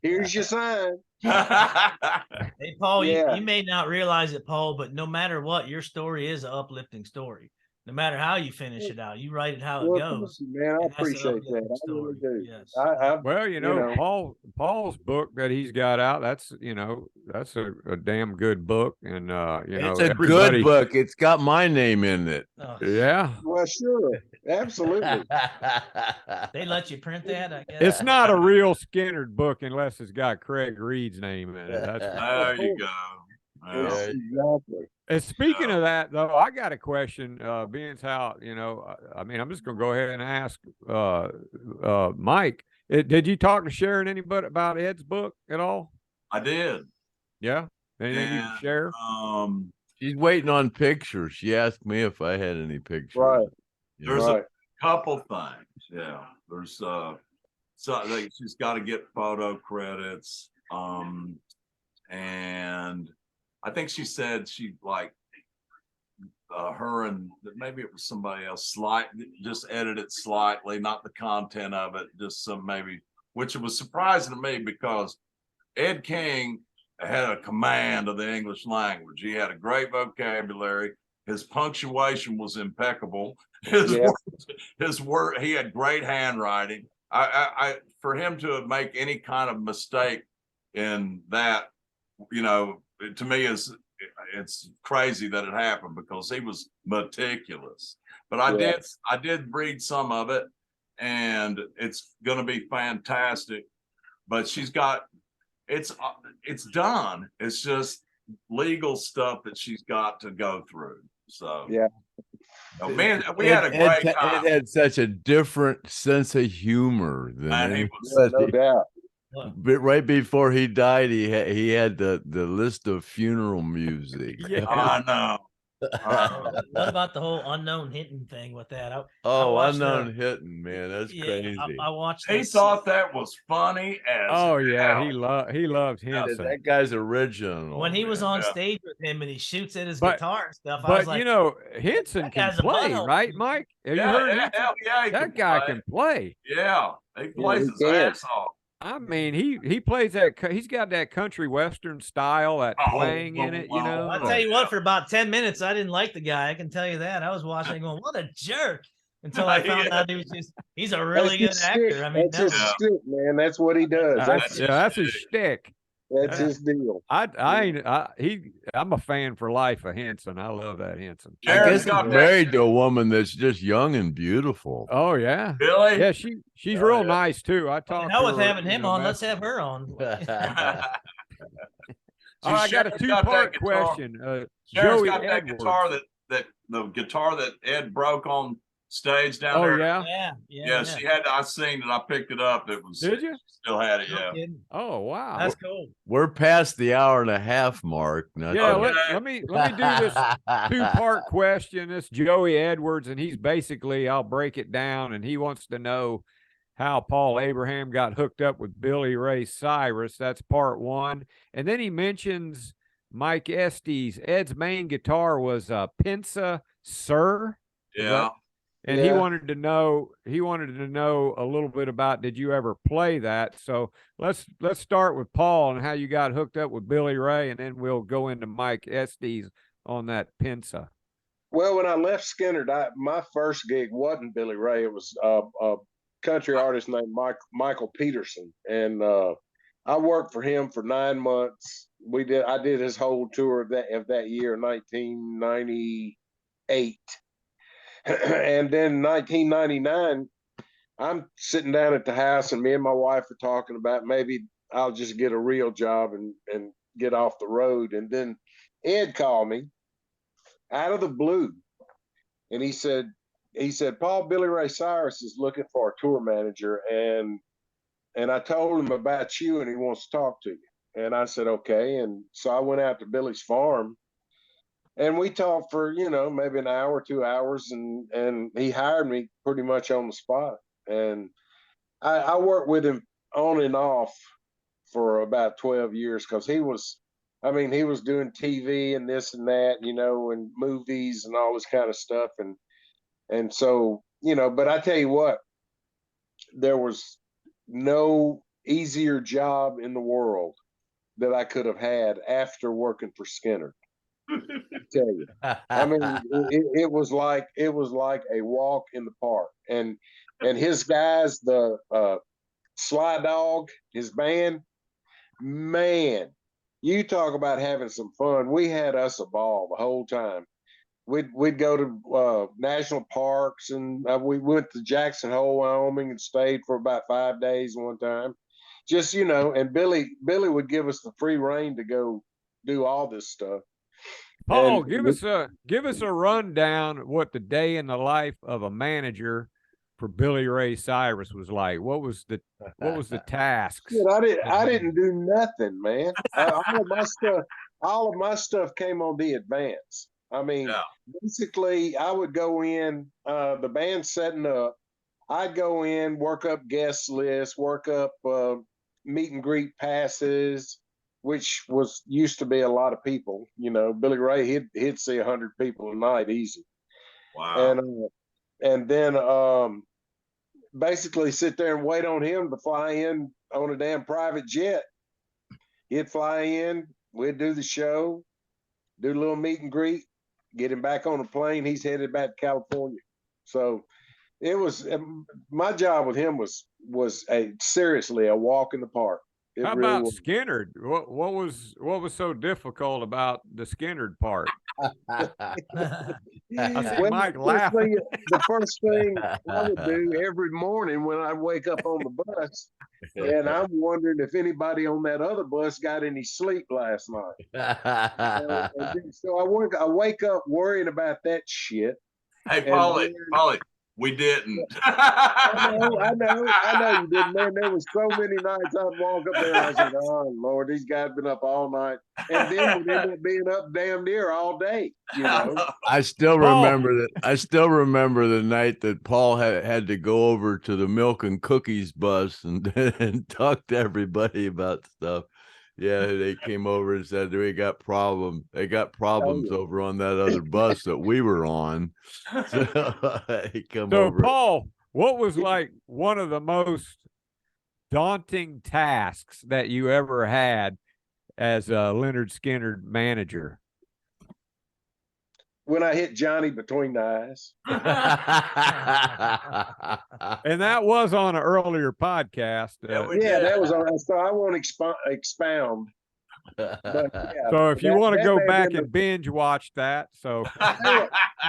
Here's your sign. Hey, Paul, Yeah. you may not realize it, Paul, but no matter what, your story is an uplifting story. No matter how you finish it out, you write it how it Well, goes. thank you, man. I and that's an appreciate that. uplifting I really story. do. Yes. Well, you know, know. Paul's book that he's got out, that's that's a damn good book. And you know, It's a everybody, good book. It's got my name in it. Oh, yeah. Well, sure. Absolutely. they let you print that, I guess. It's not a real Skynyrd book unless it's got Craig Reed's name in it. That's There you go. Yes, Well, exactly. And speaking of that, though, I got a question. Being as how I mean, I'm just gonna go ahead and ask Mike. Did you talk to Sharon anybody about Ed's book at all? I did. Yeah. Anything you can And, share? She's waiting on pictures. She asked me if I had any pictures. Right. There's Right. a couple things. Yeah. There's she's got to get photo credits. And I think she said she like her and maybe it was somebody else just edited slightly, not the content of it, just some maybe, which was surprising to me because Ed King had a command of the English language. He had a great vocabulary. His punctuation was impeccable. His word, he had great handwriting. I for him to make any kind of mistake in that, you know, to me it's crazy that it happened because he was meticulous. But I did read some of it, and it's going to be fantastic. But she's got it's done. It's just legal stuff that she's got to go through. So Yeah. oh, man, we had a great time. It had such a different sense of humor than And he any. was, No doubt. But right before he died, he had the list of funeral music. Yeah. I know. What about the whole unknown hitting thing with that? Oh, watched unknown hitting, man, that's Yeah, crazy. I watched He this. thought that was funny as Oh yeah, hell. he loved Henson. That guy's original. When he was on Yeah. stage with him and he shoots at his But- guitar and stuff, I But was like, you know, Henson that can guy's a play, butthole. right, Mike? Have you Yeah, heard yeah, Henson? hell yeah, he That guy play. can play. Yeah, he plays he his can. ass off. I mean, he plays that. He's got that country western style, that Oh, twang in it. You oh, know. I'll tell you what, for about 10 minutes, I didn't like the guy. I can tell you that. I was watching it going, what a jerk. Until I found out he's a really good That's his actor. shtick. I mean, That's his Yeah. shtick, man. That's what he does. That's his shtick. That's his deal. I'm a fan for life of Henson. I love that Henson. I Jared's guess he's got that married to a woman that's just young and beautiful. Oh yeah, Billy. yeah. She's Oh, real yeah. nice too. I talked. hell to with her, having you him know, on. Let's mess- have her on. All right, I got a Sharon's that two-part guitar. question. Sharon's Joey got that Edwards. guitar that Ed broke on stage down Oh there. yeah. Yeah, she had. I seen it. I picked it up. It was. Did you? Still had it. No Yeah. kidding. Oh wow. That's cool. We're past the hour and a half mark. Now, Yeah, Okay. let me do this two-part question. It's Joey Edwards, and he's basically, I'll break it down, and he wants to know how Paul Abraham got hooked up with Billy Ray Cyrus. That's part one. And then he mentions Mike ESTES. Ed's main guitar was a Pensa Sir. Yeah. And he wanted to know a little bit about, did you ever play that? So let's start with Paul and how you got hooked up with Billy Ray, and then we'll go into Mike ESTES on that Pensa. Well, when I left Skynyrd, my first gig wasn't Billy Ray. It was a country artist named Michael Peterson, and I worked for him for 9 months. I did his whole tour of that year, 1998. And then 1999, I'm sitting down at the house, and me and my wife are talking about maybe I'll just get a real job and get off the road. And then Ed called me out of the blue, and he said, Paul, Billy Ray Cyrus is looking for a tour manager, and I told him about you, and he wants to talk to you. And I said, okay. And so I went out to Billy's farm and we talked for, maybe an hour, 2 hours, and he hired me pretty much on the spot. And I worked with him on and off for about 12 years because he was doing TV and this and that, and movies and all this kind of stuff. And so, but I tell you what, there was no easier job in the world that I could have had after working for Skynyrd. I tell you, I mean, it was like a walk in the park. And his guys, the Sly Dog, his band, man, you talk about having some fun. We had us a ball the whole time. We'd go to national parks, and we went to Jackson Hole, Wyoming, and stayed for about 5 days one time. Just and Billy would give us the free reign to go do all this stuff. Paul, give us a rundown of what the day in the life of a manager for Billy Ray Cyrus was like. What was the tasks? Dude, I didn't do nothing, man. All of my stuff came on the advance. I mean, basically, I would go in, the band setting up. I'd go in, work up guest lists, work up meet and greet passes, which used to be a lot of people. Billy Ray, he'd see 100 people a night easy. Wow. And then basically sit there and wait on him to fly in on a damn private jet. He'd fly in, we'd do the show, do a little meet and greet, get him back on a plane. He's headed back to California. So it was, my job with him was seriously a walk in the park. How about Skynyrd? What was so difficult about the Skynyrd part? I see Mike laughing. The first thing I would do every morning when I wake up on the bus, and I'm wondering if anybody on that other bus got any sleep last night. So I wake up worrying about that shit. Hey, Paulie, we didn't. I know you didn't, man. There was so many nights I'd walk up there and I said, oh Lord, these guys been up all night. And then we'd end up being up damn near all day. I still remember that. I still remember the night that Paul had to go over to the Milk and Cookies bus and talk to everybody about stuff. Yeah, they came over and said they got problems. They got problems over on that other bus that we were on. So he come over. Paul, what was like one of the most daunting tasks that you ever had as a Lynyrd Skynyrd manager? When I hit Johnny between the eyes. And that was on an earlier podcast. That was on. So I won't expound. But, so if you want to go back and binge watch that, so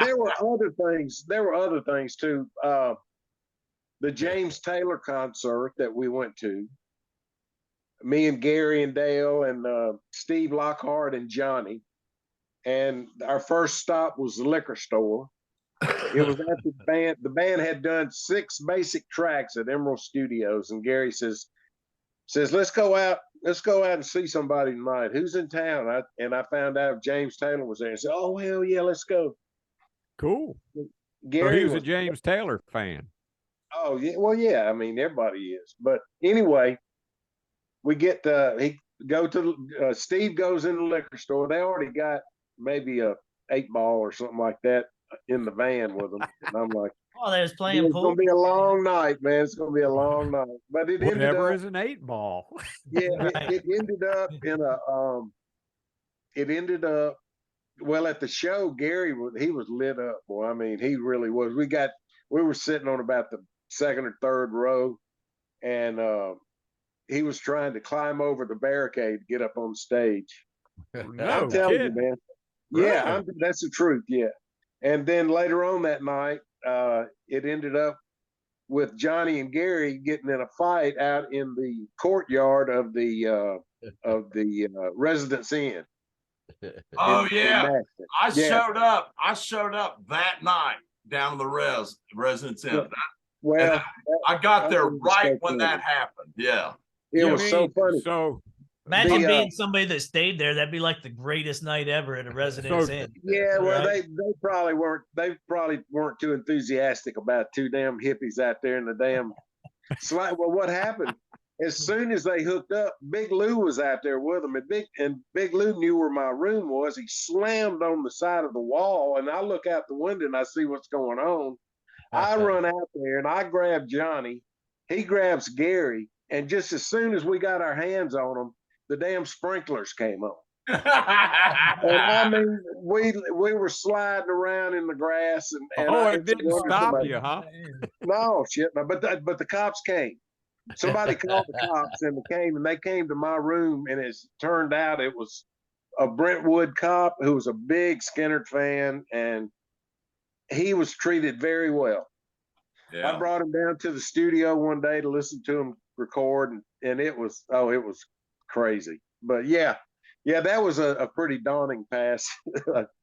there were other things. There were other things too. The James Taylor concert that we went to. Me and Gary and Dale and Steve Lockhart and Johnny. And our first stop was the liquor store. It was after the band. The band had done 6 basic tracks at Emerald Studios, and Gary says, let's go out and see somebody tonight. Who's in town? I found out James Taylor was there and said, oh hell yeah, let's go. Cool. Gary so he was a James Taylor fan. Oh yeah, well yeah, I mean everybody is. But anyway, we get Steve goes in the liquor store. They already got maybe a 8-ball or something like that in the van with them. And I'm like, oh, they was playing it's pool. gonna be a long night, man. It's gonna be a long night. But it whatever is an 8-ball. Yeah, it ended up well at the show. Gary he was lit up, boy. I mean, he really was. We were sitting on about the 2nd or 3rd row, and he was trying to climb over the barricade to get up on stage. No, I'm telling you, man. Really? Yeah, that's the truth. Yeah. And then later on that night, it ended up with Johnny and Gary getting in a fight out in the courtyard of the Residence Inn. Oh yeah, I showed up that night down to the Residence Inn. Well, I got there right when that happened. Yeah, it was so funny. So Imagine The, being somebody that stayed there. That'd be like the greatest night ever at a Residence So- Inn. Yeah, well, Right. they probably weren't too enthusiastic about two damn hippies out there in the damn slide. Well, what happened? As soon as they hooked up, Big Lou was out there with them, and Big Lou knew where my room was. He slammed on the side of the wall, and I look out the window and I see what's going on. I run out there and I grab Johnny. He grabs Gary, and just as soon as we got our hands on them, the damn sprinklers came on. And I mean, we were sliding around in the grass, and Oh, I, it it's a didn't wonderful stop night. you, huh? No shit, no, but the cops came. Somebody called the cops, and they came to my room, and it turned out it was a Brentwood cop who was a big Skynyrd fan, and he was treated very well. I brought him down to the studio one day to listen to him record, and it was crazy. But yeah, that was a pretty daunting pass.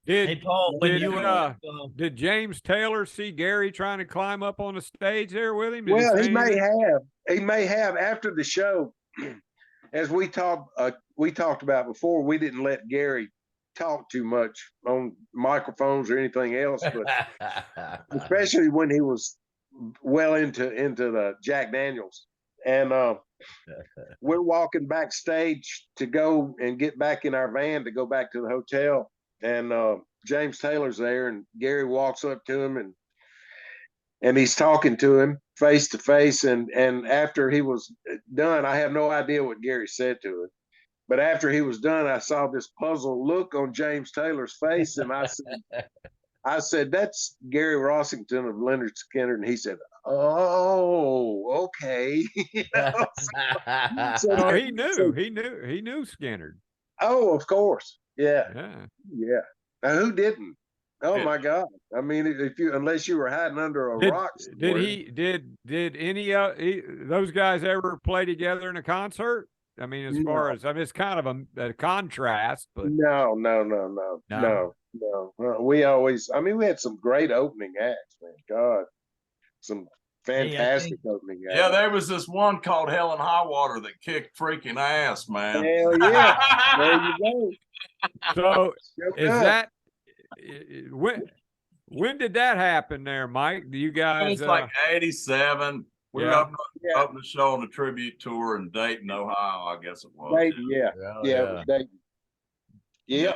Hey, Did Paul, when did, you were did James Taylor see Gary trying to climb up on the stage there with him? Did Well, say he may anything? have. He may have after the show. As we talked about before, we didn't let Gary talk too much on microphones or anything else, but especially when he was well into the Jack Daniels. And we're walking backstage to go and get back in our van to go back to the hotel. And James Taylor's there, and Gary walks up to him, and he's talking to him face to face. And after he was done, I have no idea what Gary said to him, but after he was done, I saw this puzzled look on James Taylor's face, and I said, "That's Gary Rossington of Lynyrd Skynyrd," and he said, "Oh, okay." You know? So he knew Skynyrd. Oh, of course, yeah. Yeah. Now, who didn't? Oh Yeah. my God! I mean, unless you were hiding under a rock. Did any those guys ever play together in a concert? I mean, as far as it's kind of a contrast, but No. We always, we had some great opening acts, man. God, some fantastic opening acts. Yeah, there was this one called Helen Highwater that kicked freaking ass, man. Hell yeah. There you go. so Sure is does. that when did that happen there, Mike? Do you guys It's like 87. We were Yeah. up the show on a tribute tour in Dayton, Ohio, I guess it was. Dayton, yeah. It was Dayton. Yeah.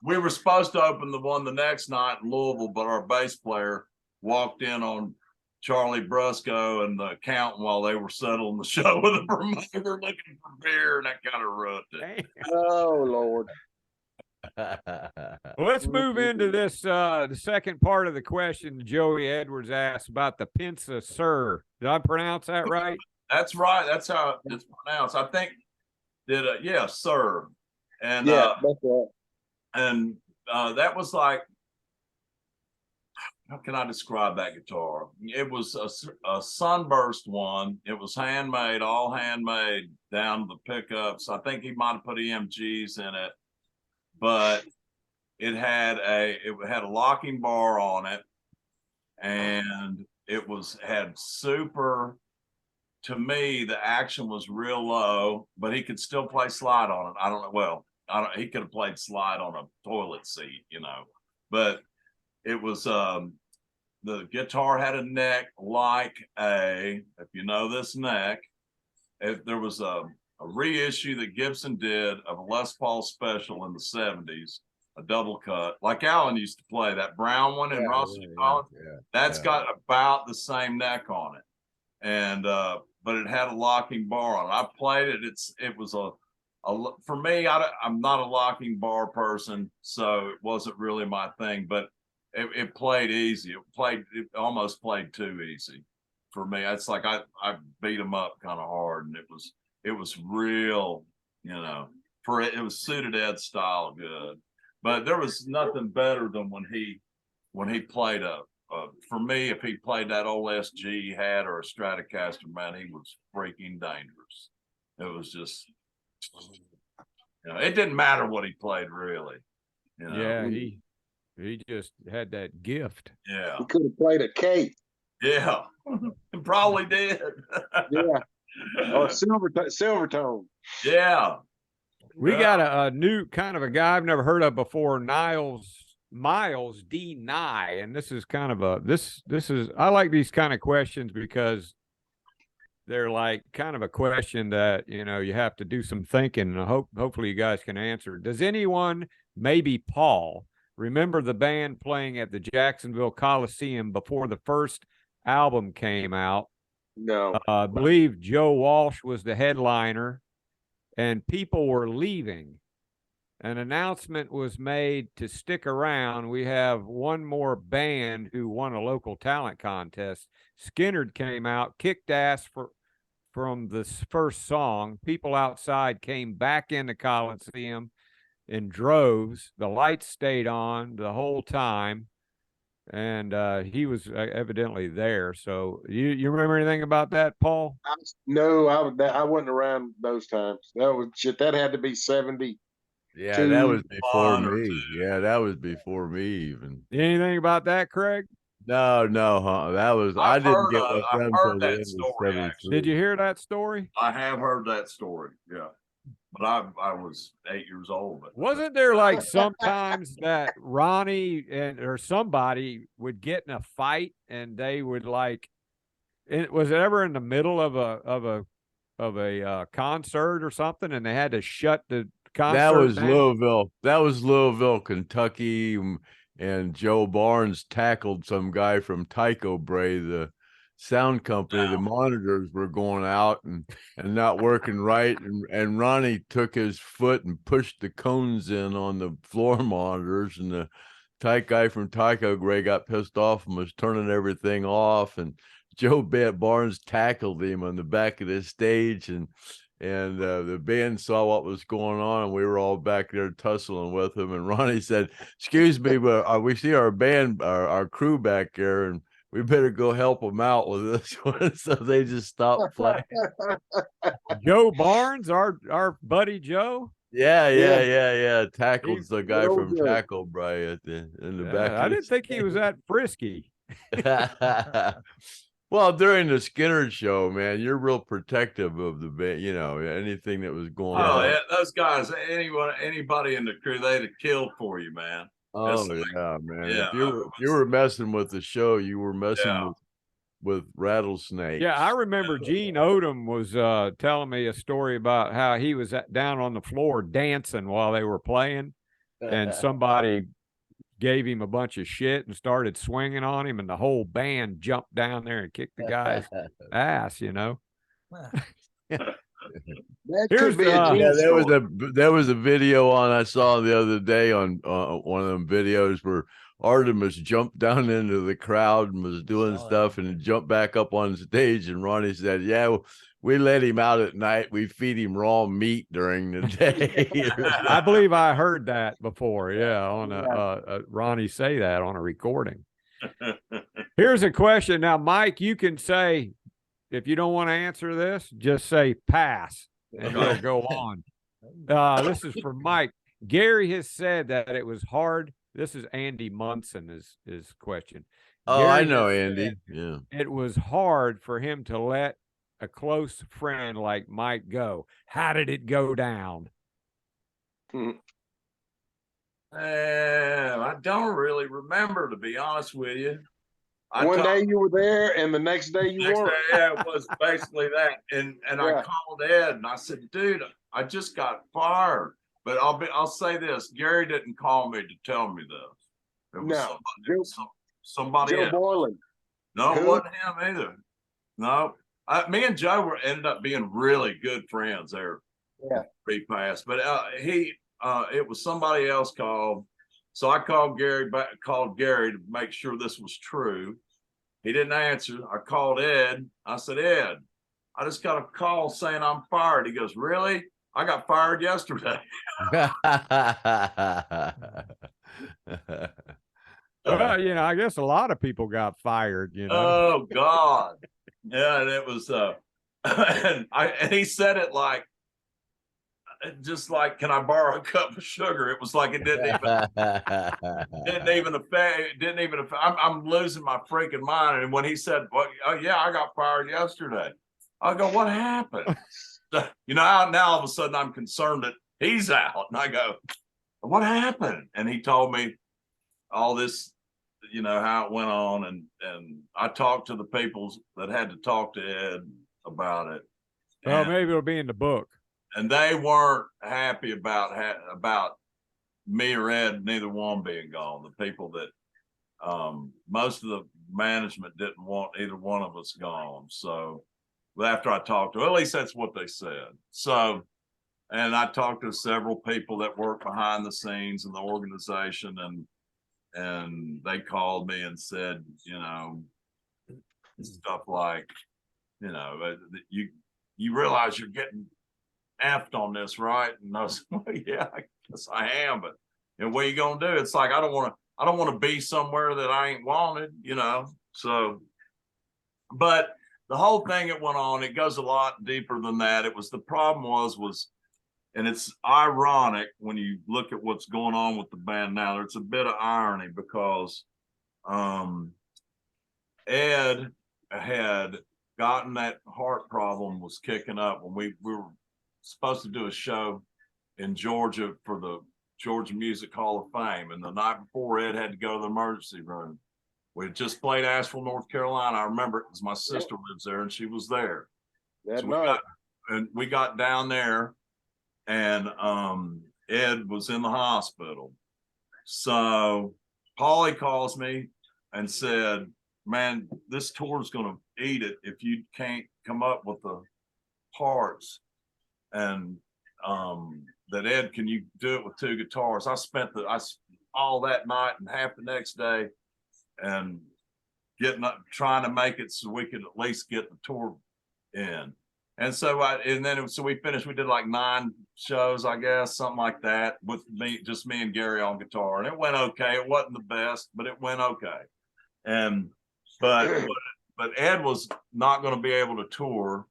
We were supposed to open the one the next night in Louisville, but our bass player walked in on Charlie Brusco and the accountant while they were settling the show with a promoter looking for beer, and that kind of ruined it. Oh Lord. Well, let's move into this the second part of the question Joey Edwards asked about the Pensa Sir. Did I pronounce that right? That's right. That's how it's pronounced. I think sir. And Yeah, that's right. and that was like, how can I describe that guitar? It was a sunburst one. It was handmade, all handmade down to the pickups. I think he might have put EMGs in it, but it had a locking bar on it, and it had super. To me, the action was real low, but he could still play slide on it. I don't know. Well, he could have played slide on a toilet seat, but it was the guitar had a neck like if you know this neck, there was a reissue that Gibson did of a Les Paul special in the 70s, a double cut, like Alan used to play, that brown one in Rossi Collins. That's got about the same neck on it. And but it had a locking bar on it. I played it. It was for me, I'm not a locking bar person, so it wasn't really my thing, but it played easy. It almost played too easy for me. It's like I beat them up kind of hard, and it was real, it was suited Ed style good. But there was nothing better than when he played for me, if he played that old SG he had or a Stratocaster, man, he was freaking dangerous. It was just, it didn't matter what he played really. Yeah, he just had that gift. Yeah. He could have played a Kate. Yeah. He probably did. Yeah. Or Silvertone. Yeah. We Yeah. got a new kind of a guy I've never heard of before, Miles D. Nye. And this is kind of I like these kind of questions because they're like kind of a question that, you have to do some thinking, and hopefully you guys can answer. Does anyone, maybe Paul, remember the band playing at the Jacksonville Coliseum before the first album came out? No. I believe Joe Walsh was the headliner, and people were leaving. An announcement was made to stick around. We have one more band who won a local talent contest. Skynyrd came out, kicked ass from the first song. People outside came back in the Coliseum in droves. The lights stayed on the whole time, and he was evidently there. So you remember anything about that, Paul? No, I wasn't around those times. That was shit. That had to be 70. Yeah, that was before One or me. two. Yeah, that was before me even. Anything about that, Craig? No, huh? That was I I've didn't heard get of- with I've them heard till the that end of story, 73. Did you hear that story? I have heard that story. Yeah. But I was 8 years old. But Wasn't there like sometimes that Ronnie or somebody would get in a fight and they would like, was it ever in the middle of a concert or something, and they had to shut the concert That was down? Louisville. That was Louisville, Kentucky, and Joe Barnes tackled some guy from Tycho Bray, the sound company. The monitors were going out and not working right, and Ronnie took his foot and pushed the cones in on the floor monitors, and the guy from Tycho Bray got pissed off and was turning everything off, and Joe Barnes tackled him on the back of the stage, and the band saw what was going on, and we were all back there tussling with him. And Ronnie said, "Excuse me, but we see our band, our crew back there, and we better go help them out with this one." So they just stopped playing. Joe Barnes, our buddy Joe. Yeah. Tackled the guy Joe from Joe. Tackle Bray in the back. I didn't think he was that frisky. Well, during the Skynyrd show, man, you're real protective of the band, anything that was going oh on. yeah, those guys, anybody in the crew, they'd have killed for you, man. Oh That's- yeah, man. yeah, If you were messing with the show, you were messing Yeah. with rattlesnakes. Yeah, I remember Gene Odom was telling me a story about how he was down on the floor dancing while they were playing, and somebody gave him a bunch of shit and started swinging on him, and the whole band jumped down there and kicked the guy's ass. That Here's could be a the- Gene Yeah, story. there was a video I saw the other day on one of them videos where Artemis jumped down into the crowd and was doing stuff, and then jumped back up on stage. And Ronnie said, "Yeah, we let him out at night. We feed him raw meat during the day." I believe I heard that before. Yeah, on Ronnie say that on a recording. Here's a question. Now, Mike, you can say, if you don't want to answer this, just say pass, and we'll go on. This is for Mike. Gary has said that it was hard. This is Andy Munson is question. Oh, I Gary know, has Andy. said Yeah. it was hard for him to let a close friend like Mike go. How did it go down? I don't really remember, to be honest with you. One day you were there, and the next day you Next weren't. day, yeah, it was basically that. And I Yeah. called Ed and I said, "Dude, I just got fired." But I'll say this: Gary didn't call me to tell me this. It was No. somebody Joe else. Borland. No, it Who? wasn't him either. No, me and Joe ended up being really good friends there. Yeah. Pretty fast, but it was somebody else called. So I called Gary to make sure this was true. He didn't answer. I called Ed. I said, "Ed, I just got a call saying I'm fired." He goes, "Really? I got fired yesterday." Well, I guess a lot of people got fired, Oh God. Yeah, and it was and he said it like, just like, "Can I borrow a cup of sugar?" It was like it didn't even affect. I'm losing my freaking mind. And when he said, "Well, oh yeah, I got fired yesterday," I go, "What happened?" Now all of a sudden I'm concerned that he's out. And I go, what happened? And he told me all this, you know, how it went on. And I talked to the people that had to talk to Ed about it. Well, maybe it'll be in the book. And they weren't happy about me or Ed, neither one being gone. The people that most of the management didn't want either one of us gone. So after I talked to, at least that's what they said. So, and I talked to several people that work behind the scenes in the organization, and they called me and said, you know, stuff like, you know, you realize you're getting effed on this, right? And I was like, yeah, I guess I am, but you know, what are you gonna do? It's like I don't want to be somewhere that I ain't wanted, you know. So, but the whole thing that went on, it goes a lot deeper than that. It was, the problem was, and it's ironic when you look at what's going on with the band now. There's a bit of irony because Ed had gotten that heart problem was kicking up when we were supposed to do a show in Georgia for the Georgia Music Hall of Fame. And the night before, Ed had to go to the emergency room. We had just played Asheville, North Carolina. I remember it because my sister lives there and she was there. We got down there, and Ed was in the hospital. So Paulie calls me and said, man, this tour is going to eat it if you can't come up with the parts. And that Ed, can you do it with 2 guitars? I spent all that night and half the next day and trying to make it so we could at least get the tour in. And so we finished, we did like 9 shows, I guess, something like that, with just me and Gary on guitar. And it went okay. It wasn't the best, but it went okay. And but Ed was not going to be able to tour.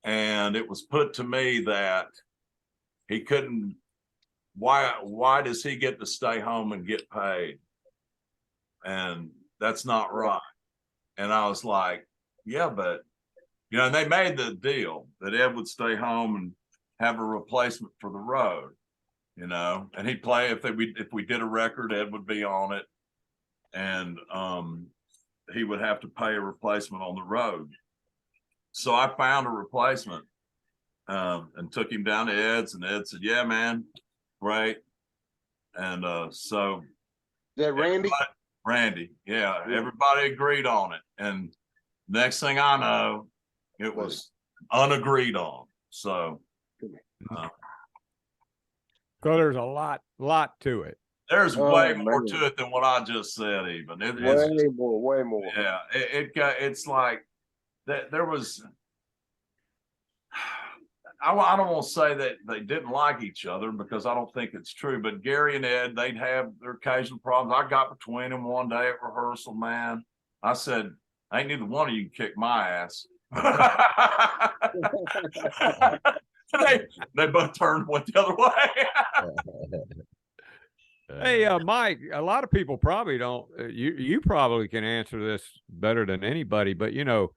And it was put to me that he couldn't, why does he get to stay home and get paid? And that's not right. And I was like, yeah, but, you know, and they made the deal that Ed would stay home and have a replacement for the road, you know, and he'd play, if we did a record, Ed would be on it. And he would have to pay a replacement on the road. So I found a replacement and took him down to Ed's, and Ed said, yeah, man, great. And so. Is that Randy? Randy, yeah, everybody agreed on it. And next thing I know, it was unagreed on. So. So there's a lot to it. There's way more to it than what I just said, even. Way more. Yeah, it's like that there was, I don't want to say that they didn't like each other because I don't think it's true, but Gary and Ed, they'd have their occasional problems. I got between them one day at rehearsal, man. I said, ain't neither one of you can kick my ass. they both turned, went the other way. Hey, Mike, a lot of people probably don't, you probably can answer this better than anybody, but you know,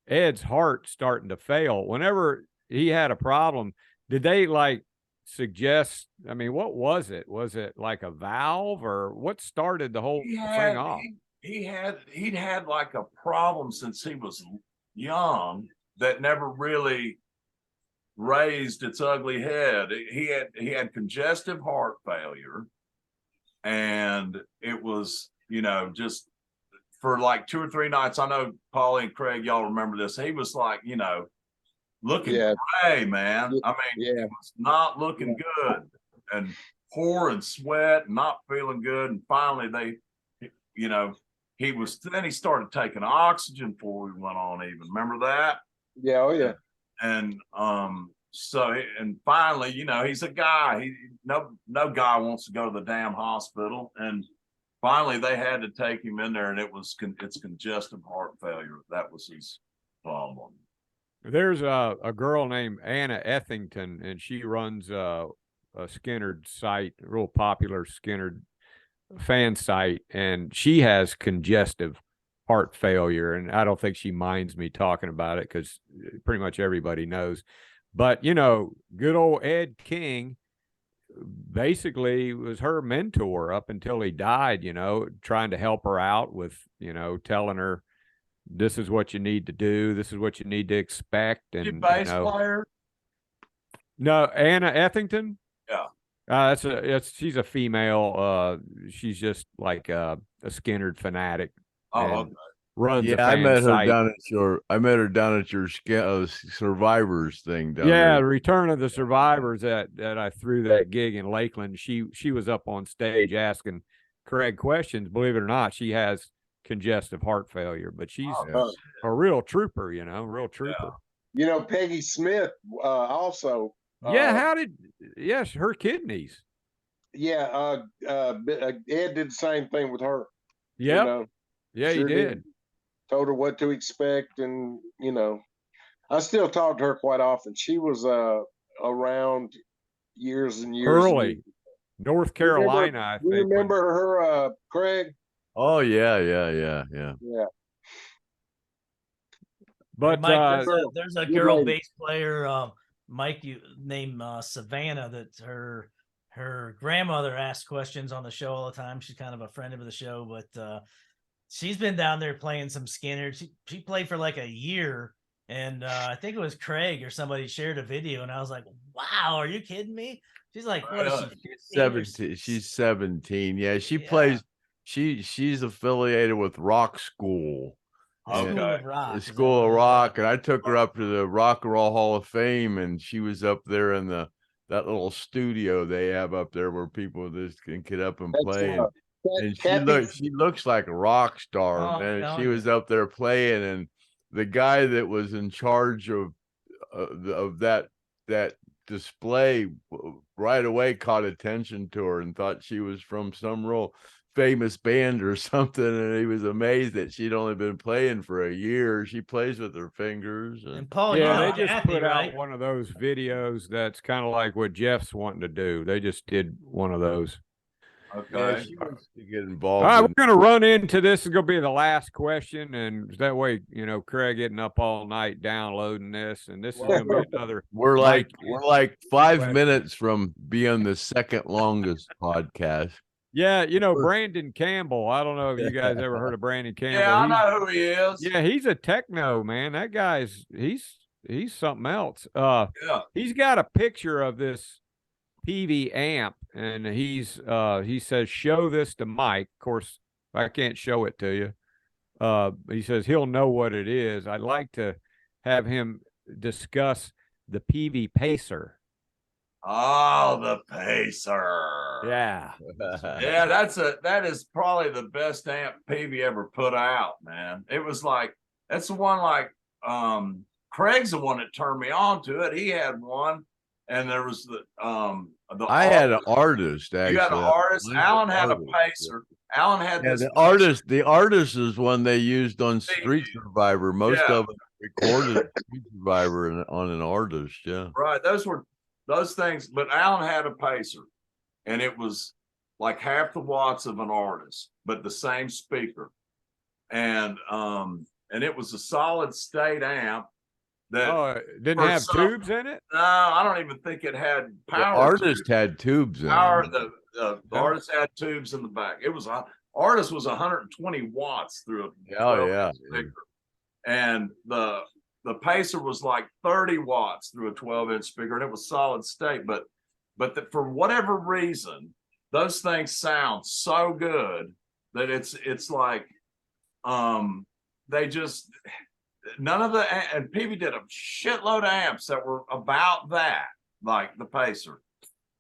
Ed's heart starting to fail. Whenever he had a problem, did they like suggest, I mean, what was it? Was it like a valve, or what started the whole thing off? He'd had like a problem since he was young that never really raised its ugly head. He had congestive heart failure. And it was, you know, just for like 2 or 3 nights. I know Paulie and Craig, y'all remember this. He was like, you know, looking gray, man. I mean, it was not looking good, and pouring sweat, and not feeling good. And finally, you know, then he started taking oxygen before we went on. Even remember that? Yeah, oh yeah. And so, and finally, you know, he's a guy. No guy wants to go to the damn hospital. And finally, they had to take him in there, and it's congestive heart failure. That was his problem. There's a girl named Anna Ethington, and she runs a Skynyrd site, a real popular Skynyrd fan site, and she has congestive heart failure. And I don't think she minds me talking about it because pretty much everybody knows. But, you know, good old Ed King, he basically was her mentor up until he died, trying to help her out with, telling her this is what you need to do, this is what you need to expect. And bass player? No, Anna Ethington. Yeah. She's a female. She's just like a Skynyrd fanatic. Oh, Runs a Yeah, I fan met her site. down at your Survivors thing down Yeah, there. Return of the Survivors that I threw that gig in Lakeland. She was up on stage asking Craig questions. Believe it or not, she has congestive heart failure, but she's a real trooper, real trooper. Peggy Smith also. Yeah, her kidneys. Yeah, Ed did the same thing with her. Yeah, yeah, sure he did. Told her what to expect, and I still talk to her quite often. She was around years and years. Early, North Carolina, I think. You remember her, Craig? Oh yeah. But Mike, there's a girl bass player, Mike, named Savannah, that her grandmother asks questions on the show all the time. She's kind of a friend of the show, but she's been down there playing some Skynyrd. She played for like a year, and I think it was Craig or somebody shared a video, and I was like, "Wow, are you kidding me?" She's like, "What is she? 17. She's 17. Yeah, she plays. She's affiliated with Rock School. Okay. School of Rock. The School of Rock, and I took her up to the Rock and Roll Hall of Fame, and she was up there in that little studio they have up there where people just can get up and play. And she looks like a rock star, man. She was up there playing, and the guy that was in charge of that display right away caught attention to her and thought she was from some real famous band or something, and he was amazed that she'd only been playing for a year. She plays with her fingers. And Paul, they just put out one of those videos that's kind of like what Jeff's wanting to do. They just did one of those. Okay. Yeah, she wants to get involved. All right, we're going to run into this. It's going to be the last question, and that way, Craig getting up all night downloading this, and this is going to be another. We're like 5 minutes from being the second longest podcast. Yeah, Brandon Campbell. I don't know if you guys ever heard of Brandon Campbell. Yeah, I know who he is. Yeah, he's a techno man. That guy's he's something else. He's got a picture of this PV amp, and he says, show this to Mike. Of course, I can't show it to you. He says he'll know what it is. I'd like to have him discuss the PV Pacer. Oh, the Pacer. Yeah. Yeah, that is probably the best amp PV ever put out, man. It was like, that's the one, like, Craig's the one that turned me on to it. He had one, and there was I had an artist, actually. You had an artist. Alan had a Pacer. Alan had this. The artist is one they used on Street Survivor. Most of it recorded Street Survivor on an artist. Yeah. Right. Those things, but Alan had a Pacer, and it was like half the watts of an artist, but the same speaker. And it was a solid state amp. It didn't have tubes in it? No, I don't even think it had power. The artist had tubes in power. it. The artist had tubes in the back. It was artist was 120 watts through a speaker. And the Pacer was like 30 watts through a 12-inch speaker, and it was solid state. But for whatever reason, those things sound so good that it's like they just. None of and PV did a shitload of amps that were about that, like the Pacer,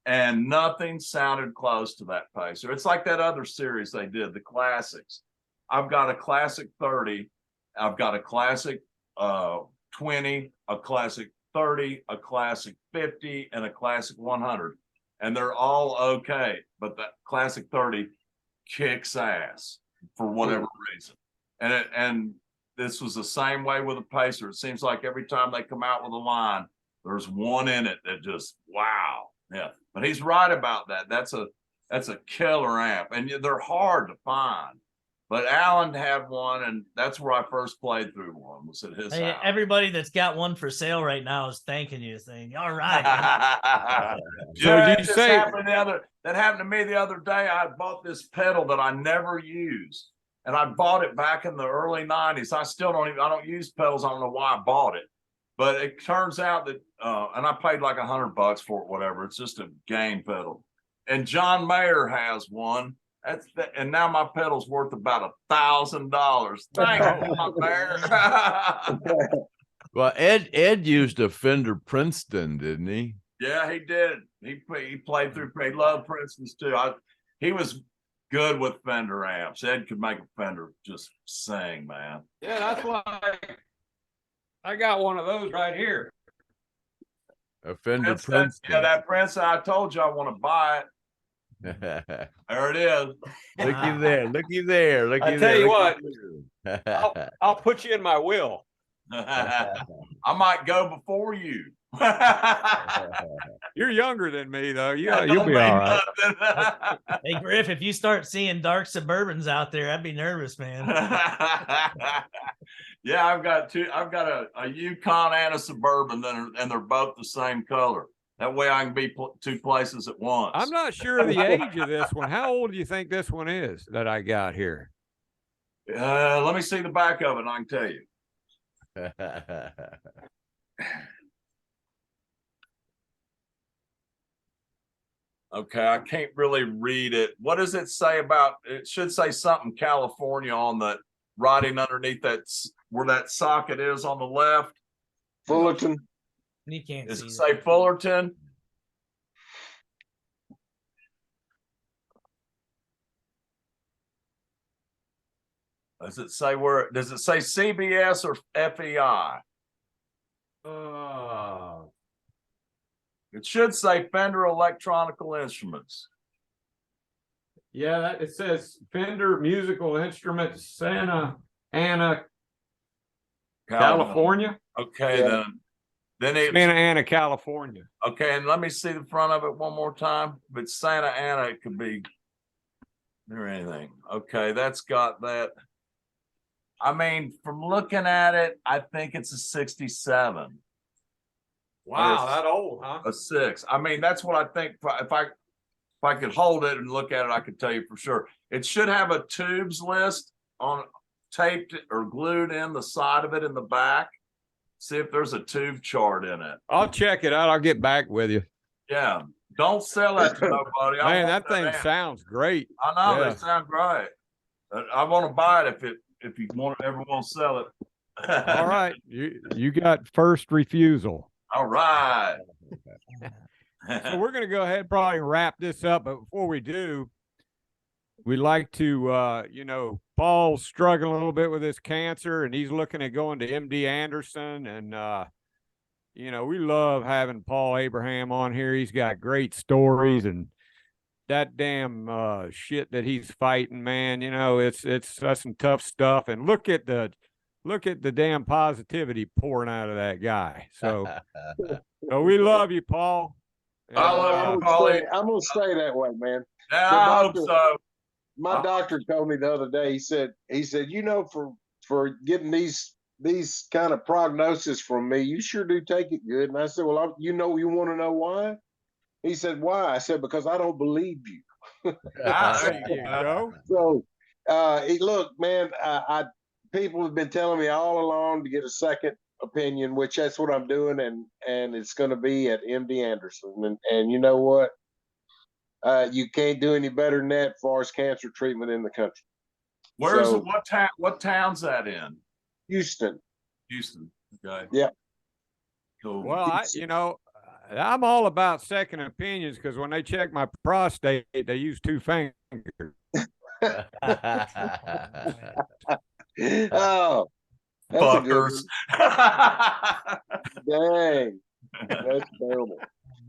and nothing sounded close to that Pacer. It's like that other series they did, the classics. I've got a classic 30, I've got a classic 20, a classic 30, a classic 50, and a classic 100, and they're all okay. But that classic 30 kicks ass for whatever reason, and this was the same way with a Pacer. It seems like every time they come out with a line, there's one in it that just, wow. Yeah. But he's right about that. That's a killer amp. And they're hard to find. But Alan had one, and that's where I first played through one, was at his Hey, house. everybody that's got one for sale right now is thanking you, saying, "All right." So Yeah, did it you just say- happened that happened to me the other day. I bought this pedal that I never used, and I bought it back in the early 90s. I don't use pedals. I don't know why I bought it, but it turns out that and I paid like $100 for it, whatever. It's just a gain pedal. And John Mayer has one. And now my pedal's worth about $1,000. Thank you, John Mayer. Well, Ed used a Fender Princeton, didn't he? Yeah, he did. He played through. He loved Princeton's too. He was good with Fender amps. Ed could make a Fender just sing, man. Yeah, that's why I got one of those right here. A Fender That's that, yeah, Princeton. that Princeton. I told you I want to buy it. There it is. Looky there, looky there, looky I there. tell you looky there. I'll put you in my will. I might go before you. You're younger than me, though. That You'll don't be mean all right. nothing. Hey, Griff, if you start seeing dark Suburbans out there, I'd be nervous, man. Yeah, I've got two. I've got a Yukon and a Suburban, and they're both the same color. That way I can be two places at once. I'm not sure of the age of this one. How old do you think this one is that I got here? Let me see the back of it, and I can tell you. Okay, I can't really read it. What does it say about? It should say something California on the writing underneath that's where that socket is on the left. Fullerton. You can't Does see it it. say Fullerton? Does it say where? Does it say CBS or FEI? It should say Fender Electronical Instruments. Yeah, it says Fender Musical Instruments, Santa Ana, California. Okay, Yeah. then it's Santa Ana, California. okay. And let me see the front of it one more time. If it's Santa Ana, it could be or anything. Okay, that's got that. I mean, from looking at it, I think it's a 67. Wow, Or that old, huh? a 6. I mean, that's what I think. If I could hold it and look at it, I could tell you for sure. It should have a tubes list on taped or glued in the side of it in the back. See if there's a tube chart in it. I'll check it out. I'll get back with you. Yeah. Don't sell that to nobody. I Man, want that thing amp. sounds great. I know yeah. they sound great. I want to buy it if you ever want to sell it. All right. You got first refusal. All right. So we're going to go ahead and probably wrap this up. But before we do, we'd like to, Paul's struggling a little bit with his cancer, and he's looking at going to MD Anderson. And, we love having Paul Abraham on here. He's got great stories and that damn shit that he's fighting, man. That's some tough stuff. And look at the damn positivity pouring out of that guy. So we love you, Paul. And, I love you, I'm gonna stay that way, man. Yeah, The I hope doctor- so. My doctor told me the other day. He said, for getting these kind of prognosis from me, you sure do take it good. And I said, well, you want to know why? He said, why? I said, because I don't believe you. There there you go. So, look, man, people have been telling me all along to get a second opinion, which that's what I'm doing, and it's going to be at MD Anderson. And you know what? You can't do any better than that as far as cancer treatment in the country. What town's that in? Houston. Houston. Okay. Yeah. Cool. Well, I'm all about second opinions because when they check my prostate, they use 2 fingers. Oh, that's a good Fuckers. one. Dang, that's terrible.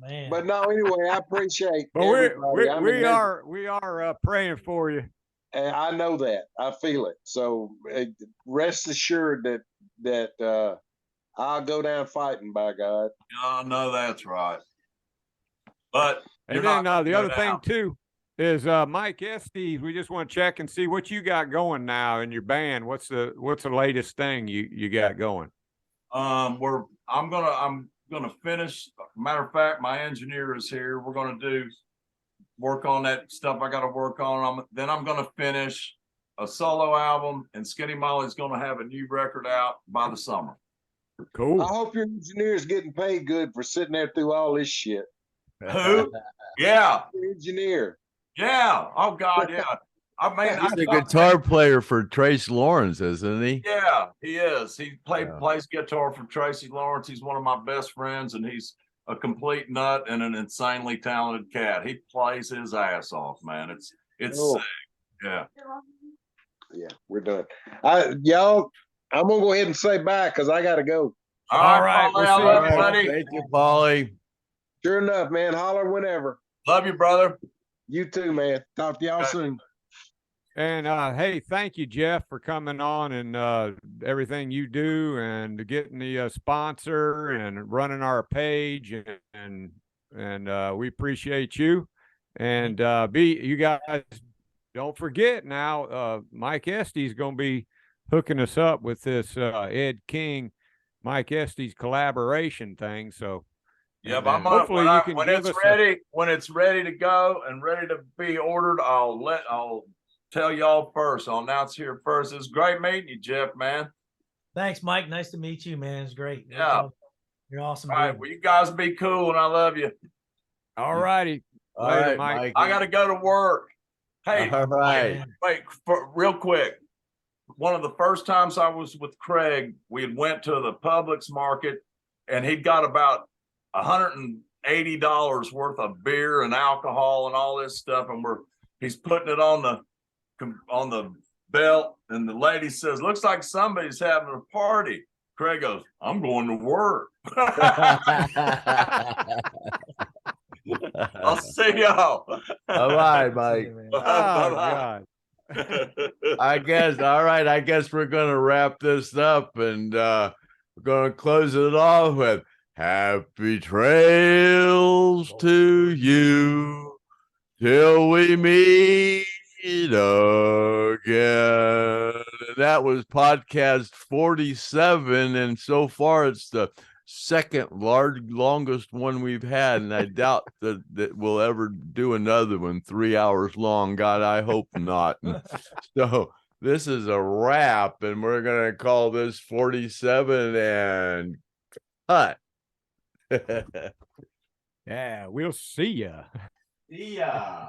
Man. But no, anyway, I appreciate. But everybody. we are praying for you. And I know that. I feel it. So rest assured that I'll go down fighting, by God. Oh, no, that's right. But And you're then not gonna the go other thing down. too, is Mike Estes. We just want to check and see what you got going now in your band. What's the latest thing you got going? I'm gonna finish. Matter of fact, my engineer is here. We're gonna work on that stuff I got to work on. Then I'm gonna finish a solo album, and Skinny Molly's gonna have a new record out by the summer. Cool. I hope your engineer's getting paid good for sitting there through all this shit. Who? Yeah, Your engineer. yeah. Oh God, yeah. I mean, He's a guitar player for Trace Lawrence, isn't he? Yeah, he is. He Yeah. plays guitar for Tracy Lawrence. He's one of my best friends, and he's a complete nut and an insanely talented cat. He plays his ass off, man. It's Cool. sick. Yeah. Yeah, we're done. Y'all, I'm gonna go ahead and say bye because I gotta go. All right, Polly, we'll I see love you, you, buddy. buddy. Thank you, Polly. Sure enough, man. Holler whenever. Love you, brother. You too, man. Talk to y'all Okay. soon. And hey, thank you, Jeff, for coming on and everything you do and getting the sponsor and running our page and we appreciate you. And you guys don't forget now, Mike Estes is going to be hooking us up with this Ed King, Mike Estes collaboration thing. So Yeah, and but then hopefully you can when give it's us ready, when it's ready to go and ready to be ordered, I'll tell y'all first. I'll announce here first. It's great meeting you, Jeff, man. Thanks, Mike. Nice to meet you, man. It's great. Yeah. You're awesome. All right, dude. well, you guys be cool, and I love you. all righty. All Later, right, Mike. Mike. I got to go to work. Hey, All right. wait, real quick. One of the first times I was with Craig, we had went to the Publix market, and he'd got about $180 worth of beer and alcohol and all this stuff, and he's putting it on the belt, and the lady says, "Looks like somebody's having a party." Craig goes, "I'm going to work." I'll see y'all. All right, Mike. Oh, God. I guess. All right. I guess we're going to wrap this up and we're going to close it off with happy trails to you till we meet again. And that was podcast 47. And so far, it's the second longest one we've had, and I doubt that we'll ever do another one 3 hours long. God, I hope not. So this is a wrap, and we're gonna call this 47 and cut. Yeah, we'll see ya. Yeah.